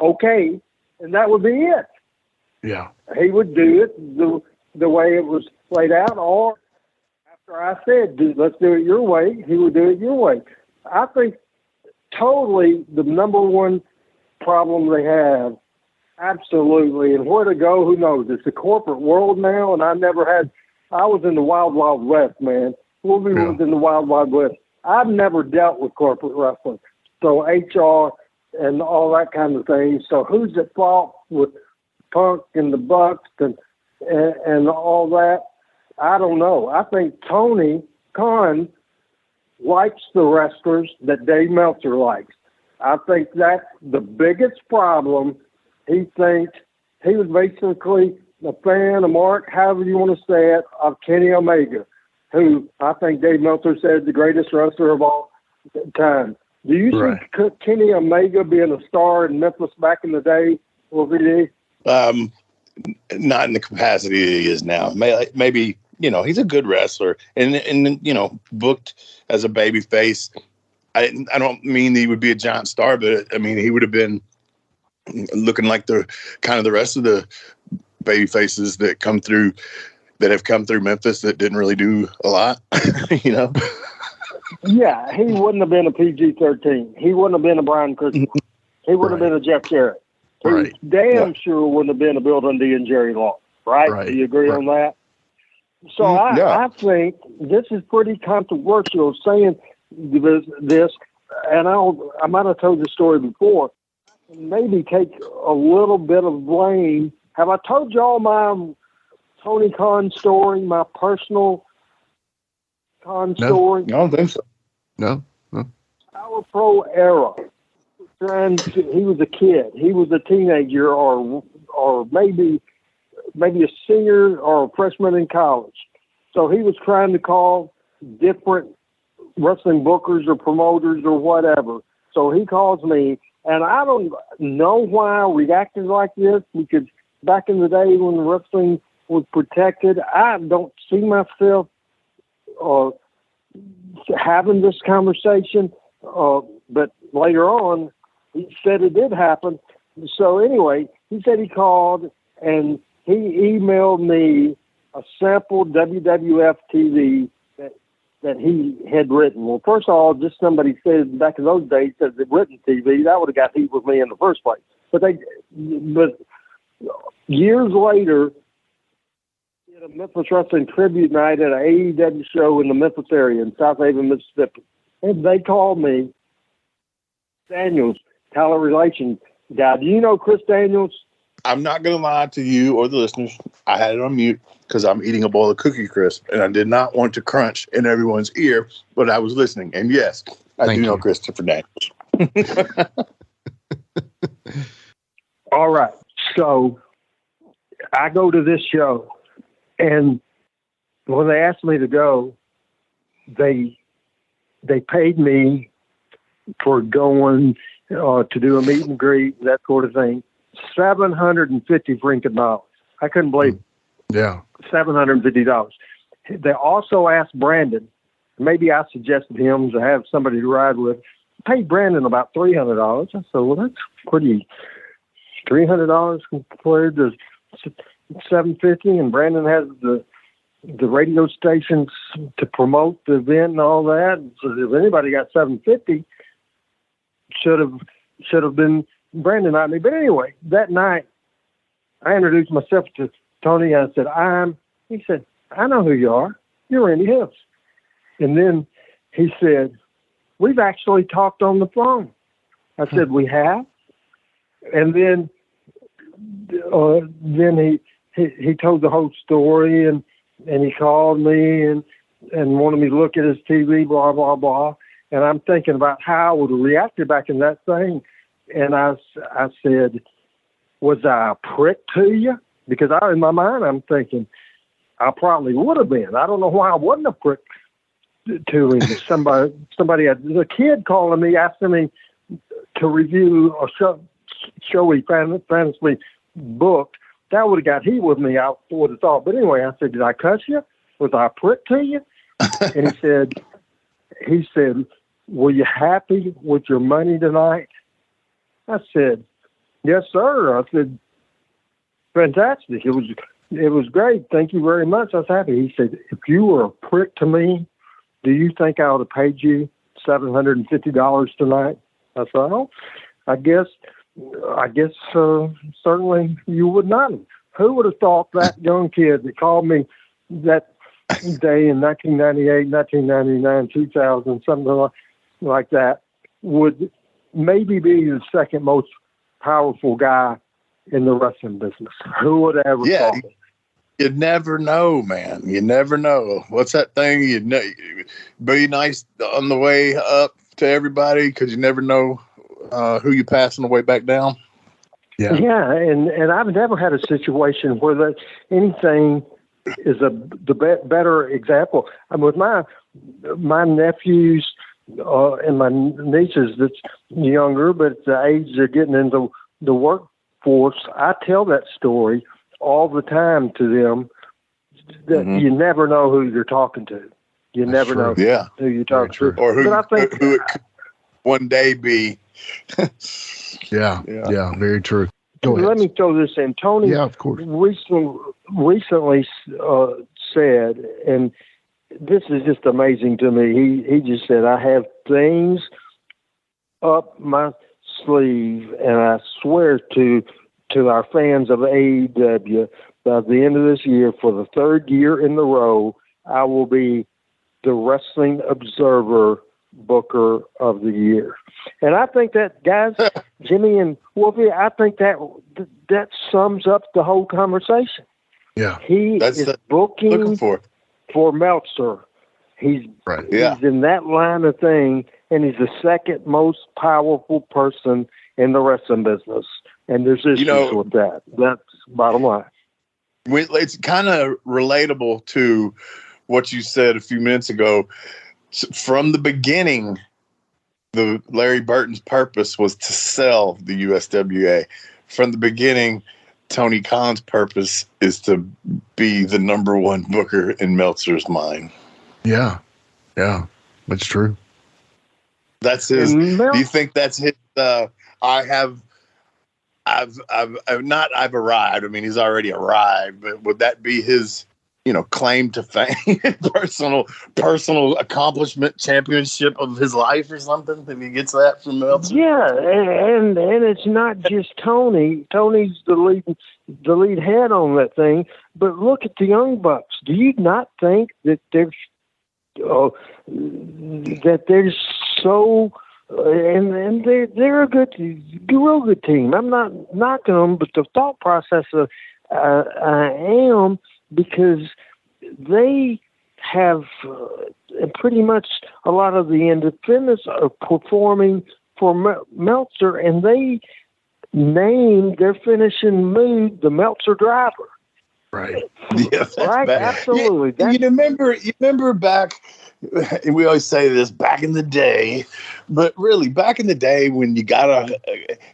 okay, and that would be it. Yeah. He would do it the way it was laid out, or after I said, let's do it your way, he would do it your way. I think totally the number one problem they have, absolutely, and where to go, who knows? It's the corporate world now, and I was in the wild, wild west, man. Wolfie was in the wild, wild west. I've never dealt with corporate wrestling. So HR and all that kind of thing. So who's at fault with Punk and the Bucks and all that? I don't know. I think Tony Khan likes the wrestlers that Dave Meltzer likes. I think that's the biggest problem. He thinks he was basically a fan, a mark, however you want to say it, of Kenny Omega, who I think Dave Meltzer said is the greatest wrestler of all time. Do you see Kenny Omega being a star in Memphis back in the day, Wolfie D? Not in the capacity that he is now. Maybe, he's a good wrestler and booked as a baby face. I don't mean he would be a giant star, but I mean, he would have been looking like the rest of the baby faces that have come through Memphis that didn't really do a lot, Yeah, he wouldn't have been a PG-13. He wouldn't have been a Brian Christopher. He would have been a Jeff Jarrett. He damn sure wouldn't have been a Bill Dundee and Jerry Long. Right? Do you agree on that? So I think this is pretty controversial saying this, and I might have told this story before, maybe take a little bit of blame. Have I told y'all my Tony Khan story, my personal Khan story? I don't think so. No. Our pro era. He was a kid. He was a teenager, or maybe a senior or a freshman in college. So he was trying to call different wrestling bookers or promoters or whatever. So he calls me, and I don't know why I reacted like this, because back in the day when wrestling was protected, I don't see myself having this conversation. But later on, he said it did happen. So anyway, he said he called and he emailed me a sample WWF TV that he had written. Well, first of all, just somebody said back in those days that the written TV, that would have got heat with me in the first place. But years later, a Memphis Wrestling Tribute Night at an AEW show in the Memphis area in South Haven, Mississippi. And they called me, Daniels, talent relations guy. Do you know Chris Daniels? I'm not going to lie to you or the listeners. I had it on mute because I'm eating a bowl of Cookie Crisp, and I did not want to crunch in everyone's ear, but I was listening. And yes, I do know Christopher Daniels. All right. So I go to this show. And when they asked me to go, they paid me for going to do a meet and greet, that sort of thing. $750 freaking dollars. I couldn't believe it. Yeah. $750. They also asked Brandon, maybe I suggested him to have somebody to ride with, paid Brandon about $300. I said, well, that's pretty, $300 compared to $750, and Brandon has the radio stations to promote the event and all that. So if anybody got $750, should have been Brandon not me. But anyway, that night, I introduced myself to Tony. I said, he said, I know who you are. You're Randy Hales. And then he said, we've actually talked on the phone. I said, we have? And then he told the whole story, and he called me and wanted me to look at his TV, blah, blah, blah. And I'm thinking about how I would have reacted back in that thing. And I said, was I a prick to you? Because in my mind, I'm thinking, I probably would have been. I don't know why I wasn't a prick to him. Somebody had a kid calling me, asking me to review a show he famously booked. That would have got heat with me, I would have thought. But anyway, I said, did I cuss you? Was I a prick to you? And he said, were you happy with your money tonight? I said, yes, sir. I said, fantastic. It was great. Thank you very much. I was happy. He said, if you were a prick to me, do you think I would have paid you $750 tonight? I said, oh, I guess certainly you would not have. Who would have thought that young kid that called me that day in 1998, 1999, 2000, something like that, would maybe be the second most powerful guy in the wrestling business? Who would have ever thought it? You never know, man. You never know. What's that thing? Be nice on the way up to everybody, because you never know who you're passing the way back down. Yeah, and I've never had a situation where anything is the better example. I'm with my nephews and my nieces that's younger, but at the age they're getting into the workforce, I tell that story all the time to them, that you never know who you're talking to. You never know who you're talking to. Or who it could one day be. Yeah, very true. Go ahead. Let me throw this in. Tony of course. recently said, and this is just amazing to me, he just said, I have things up my sleeve, and I swear to our fans of AEW, by the end of this year, for the third year in a row, I will be the Wrestling Observer Booker of the Year. And I think that, guys, Jimmy and Wolfie, I think that sums up the whole conversation. Yeah. He is booking for Meltzer. He's in that line of thing, and he's the second most powerful person in the wrestling business. And there's issues with that. That's bottom line. It's kind of relatable to what you said a few minutes ago. From the beginning, Larry Burton's purpose was to sell the USWA. From the beginning, Tony Khan's purpose is to be the number one booker in Meltzer's mind. Yeah, that's true. That's his. Do you think that's his? I've arrived. I mean, he's already arrived, but would that be his, claim to fame, personal accomplishment, championship of his life or something? If he gets that from Meltzer? Yeah, and it's not just Tony. Tony's the lead head on that thing. But look at the Young Bucks. Do you not think that they're so? And they're a real good team. I'm not knocking them, but the thought process of I am, because they have pretty much a lot of the independents are performing for Meltzer, and they named their finishing move the Meltzer Driver. Right. Yeah, right. Bad. Absolutely. You remember back. And we always say this, back in the day, but really back in the day when you got a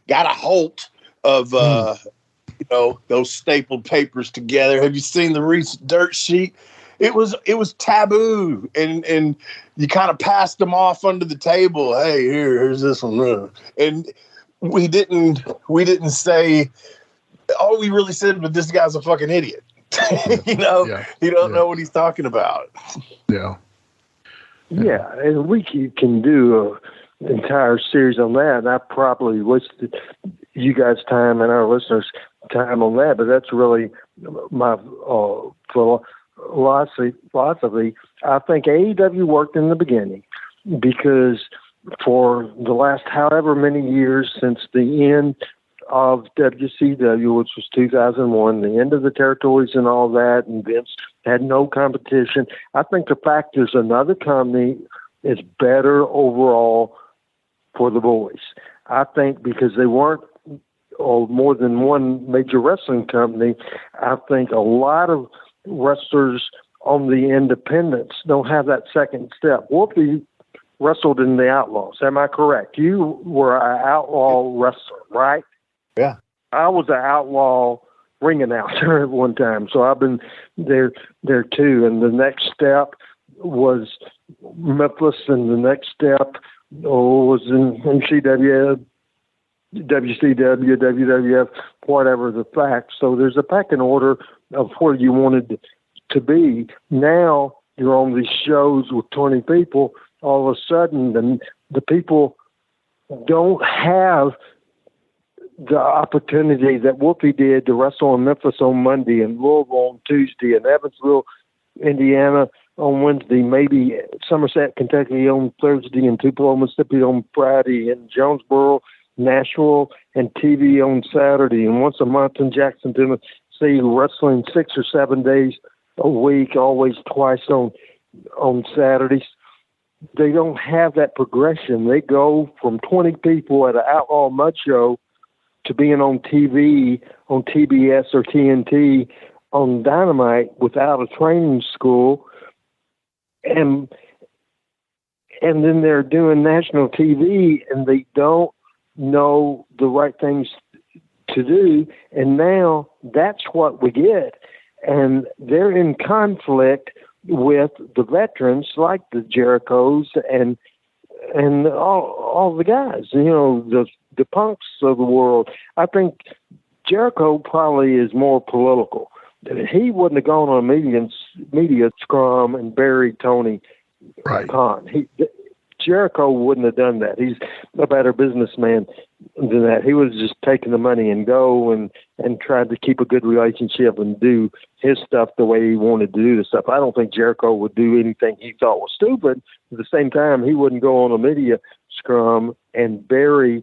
hold of those stapled papers together. Have you seen the recent dirt sheet? It was taboo, and you kind of passed them off under the table. Hey, here's this one, and we didn't say. All we really said was, this guy's a fucking idiot. He don't know what he's talking about. Yeah. Yeah, and we can do entire series on that, and I probably wasted you guys' time and our listeners' time on that, but that's really my philosophy. I think AEW worked in the beginning because for the last however many years since the end of WCW, which was 2001, the end of the territories and all that, and Vince had no competition. I think the fact there's another company is better overall for the boys. I think because they weren't more than one major wrestling company, I think a lot of wrestlers on the independents don't have that second step. Wolfie wrestled in the Outlaws. Am I correct? You were an outlaw wrestler, right? Yeah. I was an outlaw ring announcer at one time, so I've been there too. And the next step was Memphis, and the next step was in CWA, WCW, WWF, whatever the fact. So there's a pecking order of where you wanted to be. Now you're on these shows with 20 people. All of a sudden, the people don't have the opportunity that Wolfie did to wrestle in Memphis on Monday and Louisville on Tuesday and Evansville, Indiana on Wednesday, maybe Somerset, Kentucky on Thursday and Tupelo, Mississippi on Friday, and Jonesboro, Nashville, and TV on Saturday, and once a month in Jackson, Tennessee, wrestling 6 or 7 days a week, always twice on Saturdays. They don't have that progression. They go from 20 people at an outlaw mud show to being on TV, on TBS or TNT, on Dynamite without a training school. And then they're doing national TV and they don't know the right things to do. And now that's what we get. And they're in conflict with the veterans like the Jerichos and all the guys, the punks of the world. I think Jericho probably is more political. He wouldn't have gone on a media scrum and buried Tony Khan. Jericho wouldn't have done that. He's a better businessman than that. He would have just taken the money and go and tried to keep a good relationship and do his stuff the way he wanted to do the stuff. I don't think Jericho would do anything he thought was stupid. At the same time, he wouldn't go on a media scrum and bury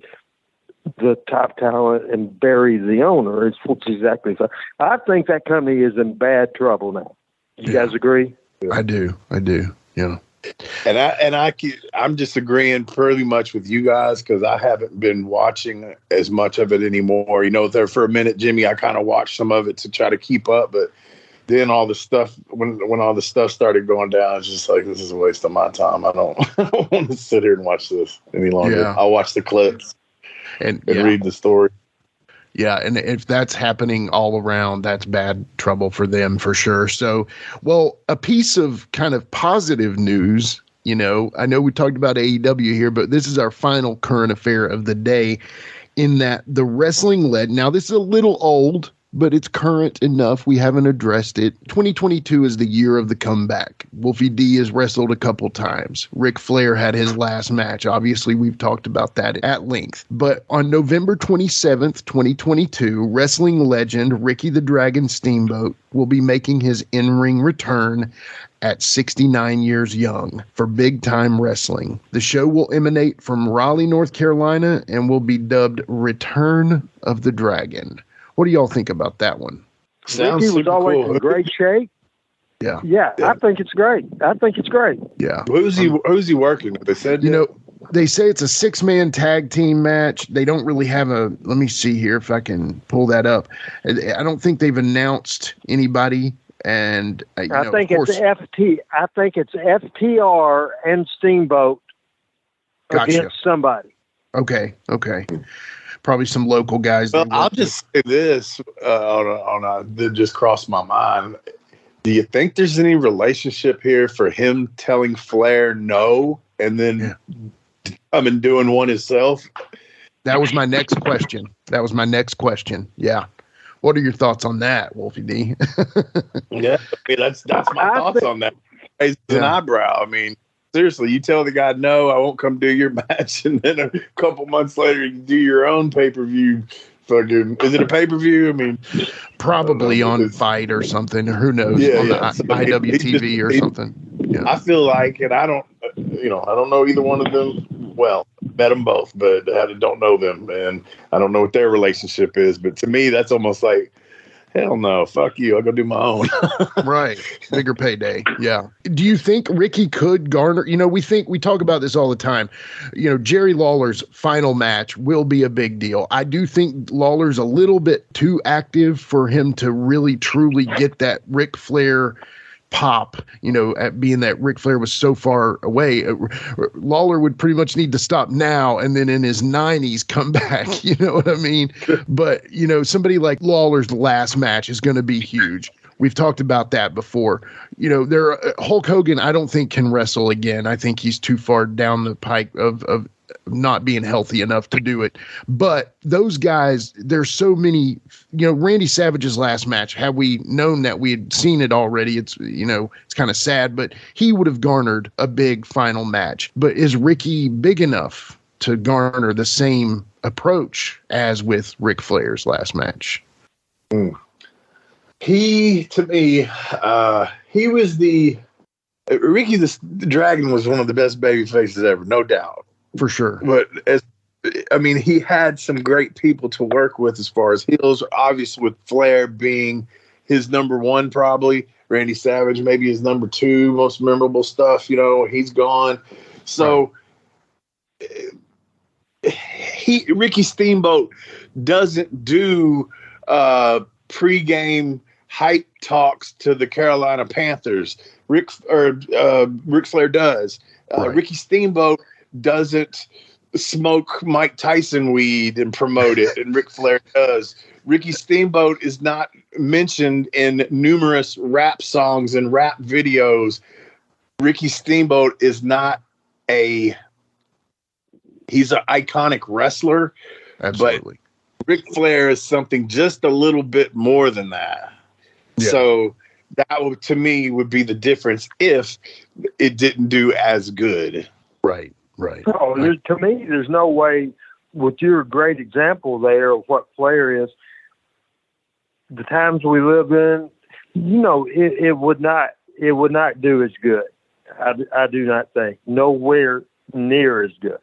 the top talent and bury the owner. It's exactly so. I think that company is in bad trouble now. You guys agree? I do. Yeah. And I'm just agreeing pretty much with you guys because I haven't been watching as much of it anymore. There for a minute, Jimmy, I kind of watched some of it to try to keep up, but then all the stuff when all the stuff started going down, it's just like, this is a waste of my time. I don't want to sit here and watch this any longer. Yeah. I'll watch the clips and read the story. Yeah, and if that's happening all around, that's bad trouble for them for sure. So, well, a piece of kind of positive news, I know we talked about AEW here, but this is our final current affair of the day in that the wrestling now this is a little old, but it's current enough. We haven't addressed it. 2022 is the year of the comeback. Wolfie D has wrestled a couple times. Ric Flair had his last match. Obviously, we've talked about that at length. But on November 27th, 2022, wrestling legend Ricky the Dragon Steamboat will be making his in-ring return at 69 years young for Big Time Wrestling. The show will emanate from Raleigh, North Carolina, and will be dubbed Return of the Dragon. What do y'all think about that one? Ricky was always in great shape. Yeah. I think it's great. Yeah. Who's he working with? They said, they say it's a 6-man tag team match. They don't really have let me see here if I can pull that up. I don't think they've announced anybody. And I think it's FT. I think it's FTR and Steamboat against somebody. Okay. Probably some local guys. Well, I'll just say this that just crossed my mind. Do you think there's any relationship here for him telling Flair no and then coming doing one himself? That was my next question. Yeah. What are your thoughts on that, Wolfie D? Yeah, that's my thoughts on that. It's an eyebrow. I mean, seriously, you tell the guy, no, I won't come do your match. And then a couple months later, you do your own pay-per-view. Fucking, is it a pay-per-view? I mean, probably on Fight or something. Who knows? On the IWTV or something. Yeah. I feel like, and I don't know either one of them. Well, met them both, but I don't know them, and I don't know what their relationship is. But to me, that's almost like, hell no, fuck you. I'll go do my own. Right. Bigger payday. Yeah. Do you think Ricky could garner, we talk about this all the time. Jerry Lawler's final match will be a big deal. I do think Lawler's a little bit too active for him to really truly get that Ric Flair pop, at being that Ric Flair was so far away. Lawler would pretty much need to stop now and then in his 90s come back, you know what I mean? But, somebody like Lawler's last match is going to be huge. We've talked about that before. Hulk Hogan, I don't think can wrestle again. I think he's too far down the pike of not being healthy enough to do it. But those guys, there's so many, Randy Savage's last match, had we known that we had seen it already, it's kind of sad, but he would have garnered a big final match. But is Ricky big enough to garner the same approach as with Ric Flair's last match? He, to me, he was Ricky the Dragon was one of the best baby faces ever, no doubt. For sure. But he had some great people to work with as far as heels, obviously with Flair being his number one, probably. Randy Savage, maybe his number two most memorable stuff, he's gone. So Ricky Steamboat doesn't do pregame hype talks to the Carolina Panthers. Ric Flair does. Ricky Steamboat doesn't smoke Mike Tyson weed and promote it, and Ric Flair does. Ricky Steamboat is not mentioned in numerous rap songs and rap videos. Ricky Steamboat is not he's an iconic wrestler. Absolutely. But Ric Flair is something just a little bit more than that. Yeah. So that would, to me, would be the difference if it didn't do as good. Right. Oh, to me, there's no way, with your great example there of what Flair is, the times we live in, it would not do as good. I do not think. Nowhere near as good.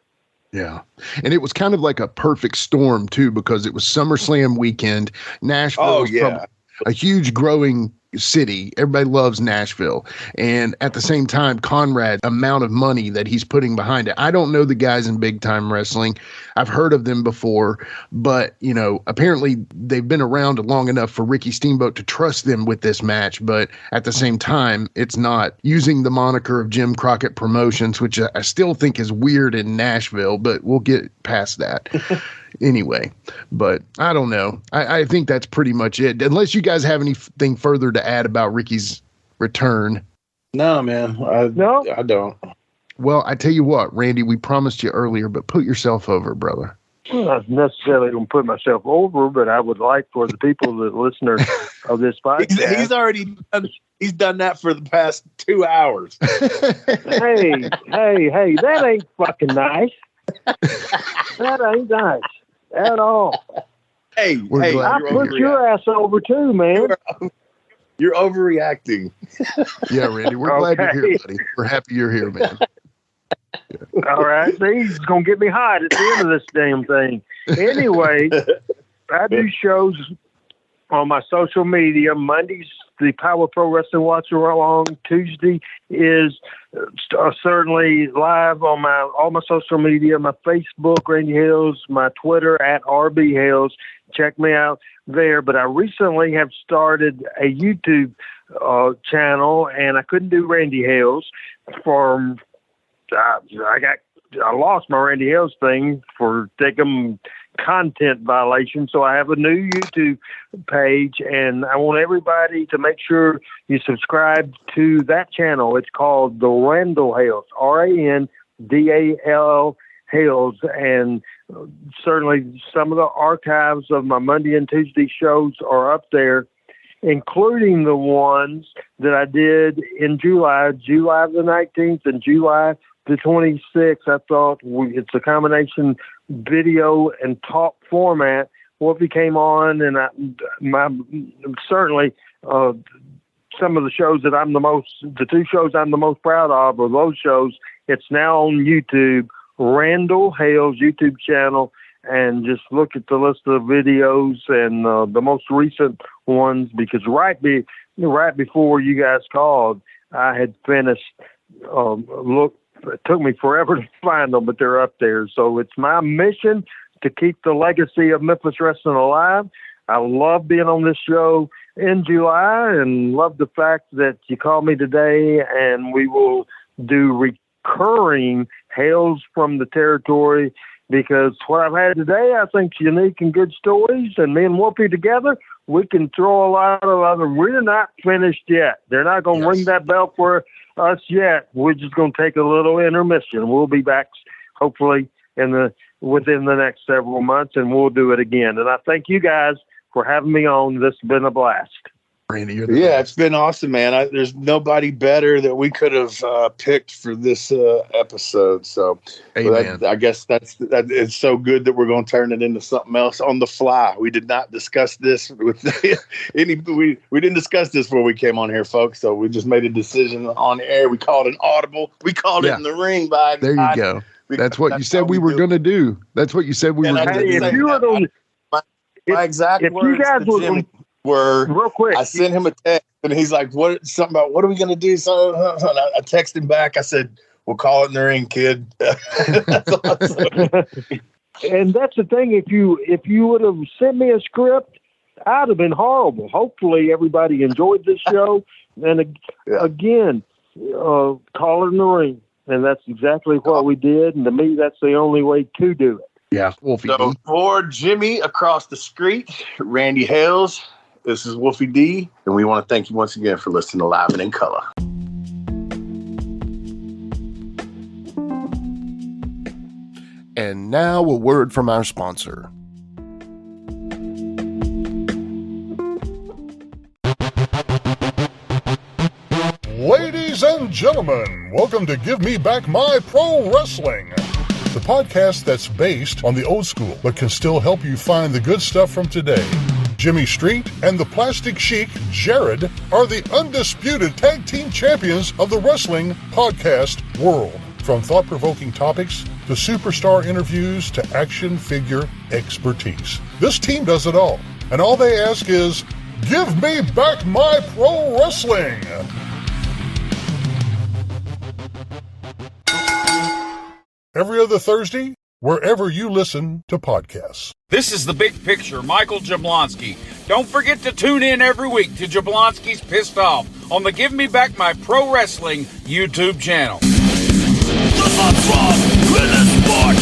Yeah. And it was kind of like a perfect storm, too, because it was SummerSlam weekend. Nashville was a huge growing city. Everybody loves Nashville. And at the same time, Conrad, amount of money that he's putting behind it. I don't know the guys in big time wrestling. I've heard of them before, but apparently they've been around long enough for Ricky Steamboat to trust them with this match. But at the same time, it's not using the moniker of Jim Crockett Promotions, which I still think is weird in Nashville, but we'll get past that. Anyway, but I don't know. I think that's pretty much it. Unless you guys have anything further to add about Ricky's return. No, man. I don't. Well, I tell you what, Randy, we promised you earlier, but put yourself over, brother. I'm not necessarily going to put myself over, but I would like for the people, the listeners of this podcast. He's already done. He's done that for the past 2 hours. Hey, that ain't fucking nice. That ain't nice at all. Hey, I put your ass over too, man. You're overreacting. Yeah, Randy, we're glad you're here, buddy. We're happy you're here, man. Yeah. All right, see, he's gonna get me hot at the end of this damn thing. Anyway, I do shows on my social media. Mondays, the Power Pro Wrestling Watch Along. Tuesday is certainly live on all my social media, my Facebook, Randy Hales, my Twitter at RB Hales. Check me out there. But I recently have started a YouTube channel, and I couldn't do Randy Hales for. I lost my Randy Hales thing for taking content violation. So I have a new YouTube page, and I want everybody to make sure you subscribe to that channel. It's called The Randall Hales, RANDALL Hales. And certainly some of the archives of my Monday and Tuesday shows are up there. including the ones that I did in July the 19th and July the 26th. I thought it's a combination video and talk format. Wolfie came on, and certainly some of the shows that the two shows I'm the most proud of are those shows. It's now on YouTube, Randall Hales YouTube channel, and just look at the list of videos and the most recent ones, because right before you guys called, I had finished. It took me forever to find them, but they're up there. So it's my mission to keep the legacy of Memphis wrestling alive. I love being on this show in July, and love the fact that you called me today, and we will do recurring Hails from the Territory, because what I've had today, I think, is unique and good stories, and me and Wolfie together, we can throw a lot of other. We're not finished yet. They're not going to ring that bell for us yet. We're just going to take a little intermission. We'll be back, hopefully, within the next several months, and we'll do it again. And I thank you guys for having me on. This has been a blast. Randy, it's been awesome, man. There's nobody better that we could have picked for this episode. So I guess that it's so good that we're going to turn it into something else on the fly. We did not discuss this with we didn't discuss this before we came on here, folks. So we just made a decision on air. We called it audible. We called it in the ring. There you go. That's what you said we were going to do. That's what you said we were going to do. If you were my exact words to Jimmy were, real quick, I sent him a text, and he's like, "What are we gonna do?" So I texted him back. I said, "We'll call it in the ring, kid." That's awesome. And that's the thing. If you would have sent me a script, I'd have been horrible. Hopefully, everybody enjoyed this show. And again, call it in the ring, and that's exactly what we did. And to me, that's the only way to do it. Yeah, Wolfie D. So for Jimmy across the street, Randy Hales, this is Wolfie D, and we want to thank you once again for listening to Live and in Color. And now a word from our sponsor. Ladies and gentlemen, welcome to Give Me Back My Pro Wrestling, the podcast that's based on the old school, but can still help you find the good stuff from today. Jimmy Street and the Plastic Chic, Jared, are the undisputed tag team champions of the wrestling podcast world. From thought-provoking topics to superstar interviews to action figure expertise. This team does it all. And all they ask is, give me back my pro wrestling. Every other Thursday, wherever you listen to podcasts. This is The Big Picture, Michael Jablonski. Don't forget to tune in every week to Jablonski's Pissed Off on the Give Me Back My Pro Wrestling YouTube channel. The thoughts wrong in this sport.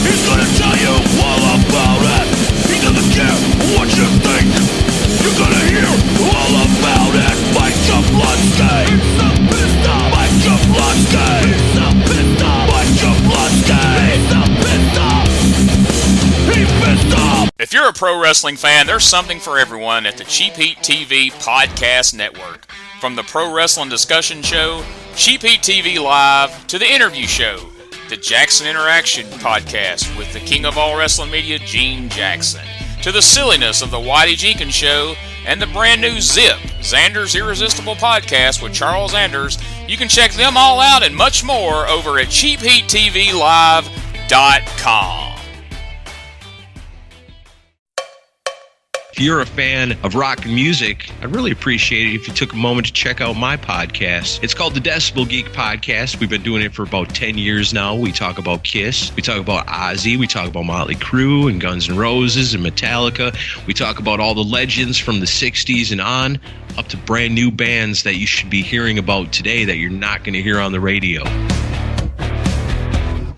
He's gonna tell you all about it. He doesn't care what you think. You're gonna hear all about it. Mike Jablonski. He's so pissed off. Mike Jablonski. He's so pissed off. Mike Jablonski. He's so pissed off. He's pissed off. If you're a pro wrestling fan, there's something for everyone at the Cheap Heat TV Podcast Network. From the Pro Wrestling Discussion Show, Cheap Heat TV Live, to the interview show, the Jackson Interaction Podcast with the king of all wrestling media, Gene Jackson, to the silliness of the Whitey Jenkins Show, and the brand new Zip, Xander's Irresistible Podcast with Charles Anders. You can check them all out and much more over at cheapheattvlive.com. If you're a fan of rock and music, I'd really appreciate it if you took a moment to check out my podcast. It's called the Decibel Geek Podcast. We've been doing it for about 10 years now. We talk about Kiss. We talk about Ozzy. We talk about Motley Crue and Guns N' Roses and Metallica. We talk about all the legends from the 60s and on, up to brand new bands that you should be hearing about today that you're not going to hear on the radio.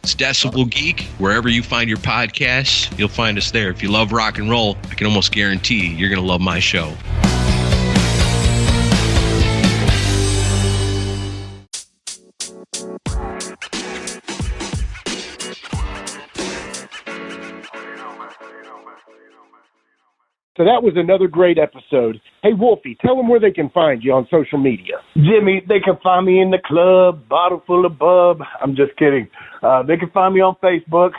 It's Decibel Geek. Wherever you find your podcasts, you'll find us there. If you love rock and roll, I can almost guarantee you're going to love my show. So that was another great episode. Hey, Wolfie, tell them where they can find you on social media. Jimmy, they can find me in the club, bottle full of bub. I'm just kidding. They can find me on Facebook.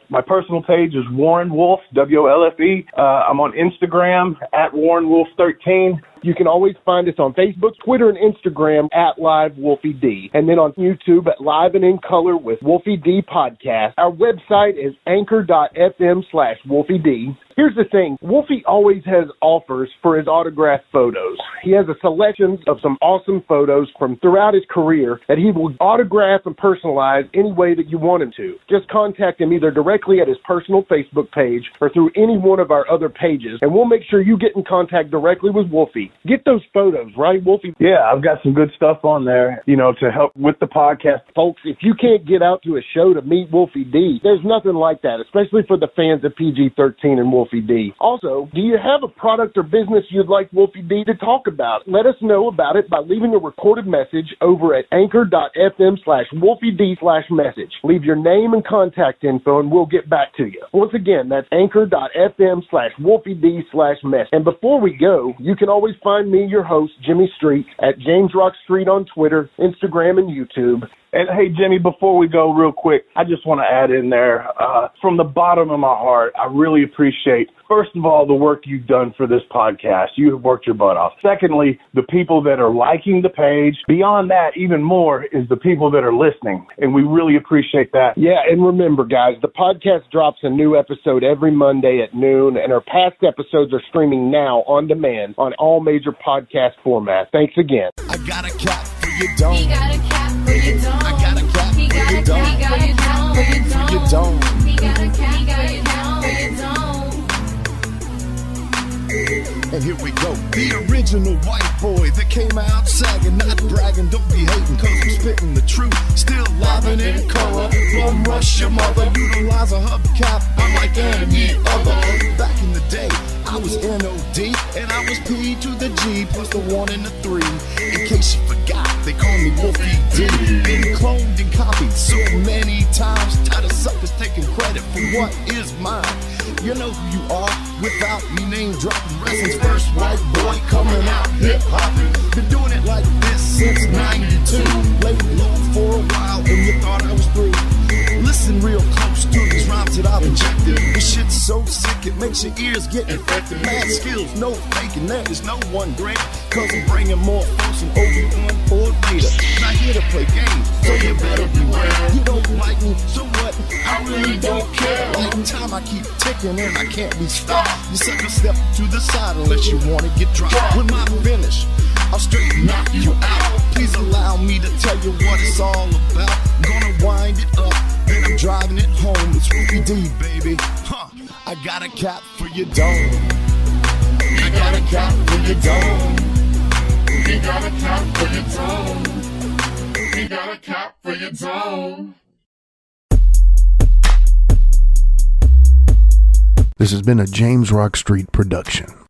My personal page is Warren Wolf, WOLFE. I'm on Instagram at WarrenWolf13. You can always find us on Facebook, Twitter, and Instagram at Live Wolfie D. And then on YouTube at Live and in Color with Wolfie D Podcast. Our website is anchor.fm/Wolfie D. Here's the thing. Wolfie always has offers for his autographed photos. He has a selection of some awesome photos from throughout his career that he will autograph and personalize any way that you want him to. Just contact him either directly at his personal Facebook page or through any one of our other pages, and we'll make sure you get in contact directly with Wolfie. Get those photos, right, Wolfie? Yeah, I've got some good stuff on there, to help with the podcast. Folks, if you can't get out to a show to meet Wolfie D, there's nothing like that, especially for the fans of PG-13 and Wolfie D. Also, do you have a product or business you'd like Wolfie D to talk about? Let us know about it by leaving a recorded message over at anchor.fm/Wolfie D/message. Leave your name and contact info and we'll get back to you. Once again, that's anchor.fm/Wolfie D/message. And before we go, you can always find me, your host, Jimmy Street, at James Rock Street on Twitter, Instagram, and YouTube. And hey, Jimmy, before we go real quick, I just want to add in there, from the bottom of my heart, I really appreciate, first of all, the work you've done for this podcast. You have worked your butt off. Secondly, the people that are liking the page. Beyond that, even more, is the people that are listening. And we really appreciate that. Yeah, and remember, guys, the podcast drops a new episode every Monday at noon, and our past episodes are streaming now on demand on all major podcast formats. Thanks again. I got a cap for your dome. He got a cap for your dome. I got a cap for your dome. He got a cap for your dome. He got a cap for your dome. And here we go. The original white boy that came out sagging, not bragging, don't be hating, cause I'm spitting the truth. Still live and in color. Bum rush your mother, utilize a hubcap. I'm like any other. Back in the day, I was NOD, and I was P to the G, plus the 1 and the 3. In case you forgot, they call me Wolfie D. Been cloned and copied so many times, tired of suckers taking credit for what is mine. You know who you are without me name dropping. Wrestling's first white boy coming out hip hopping. Been doing it like this since '92. Laid low for a while and you thought I was through. Listen real close to these rhymes that I've injected. This shit's so sick it makes your ears get infected. Mad skills, no faking, there is no one great. Cause I'm bringing more folks and Obi-Wan for later. Not here to play games, so you better beware. You don't like me, so what? I really don't care. Like time I keep ticking and I can't be stopped. You sucker step to the side unless you wanna get dropped. With my finish, I'll straight knock you out. Please allow me to tell you what it's all about. I'm gonna wind it up, then I'm driving it home. It's Wolfie D, baby. I got a cap for your dome. I got a cap for your dome. He got a cap for your dome. He got a cap for your dome. This has been a James Rock Street production.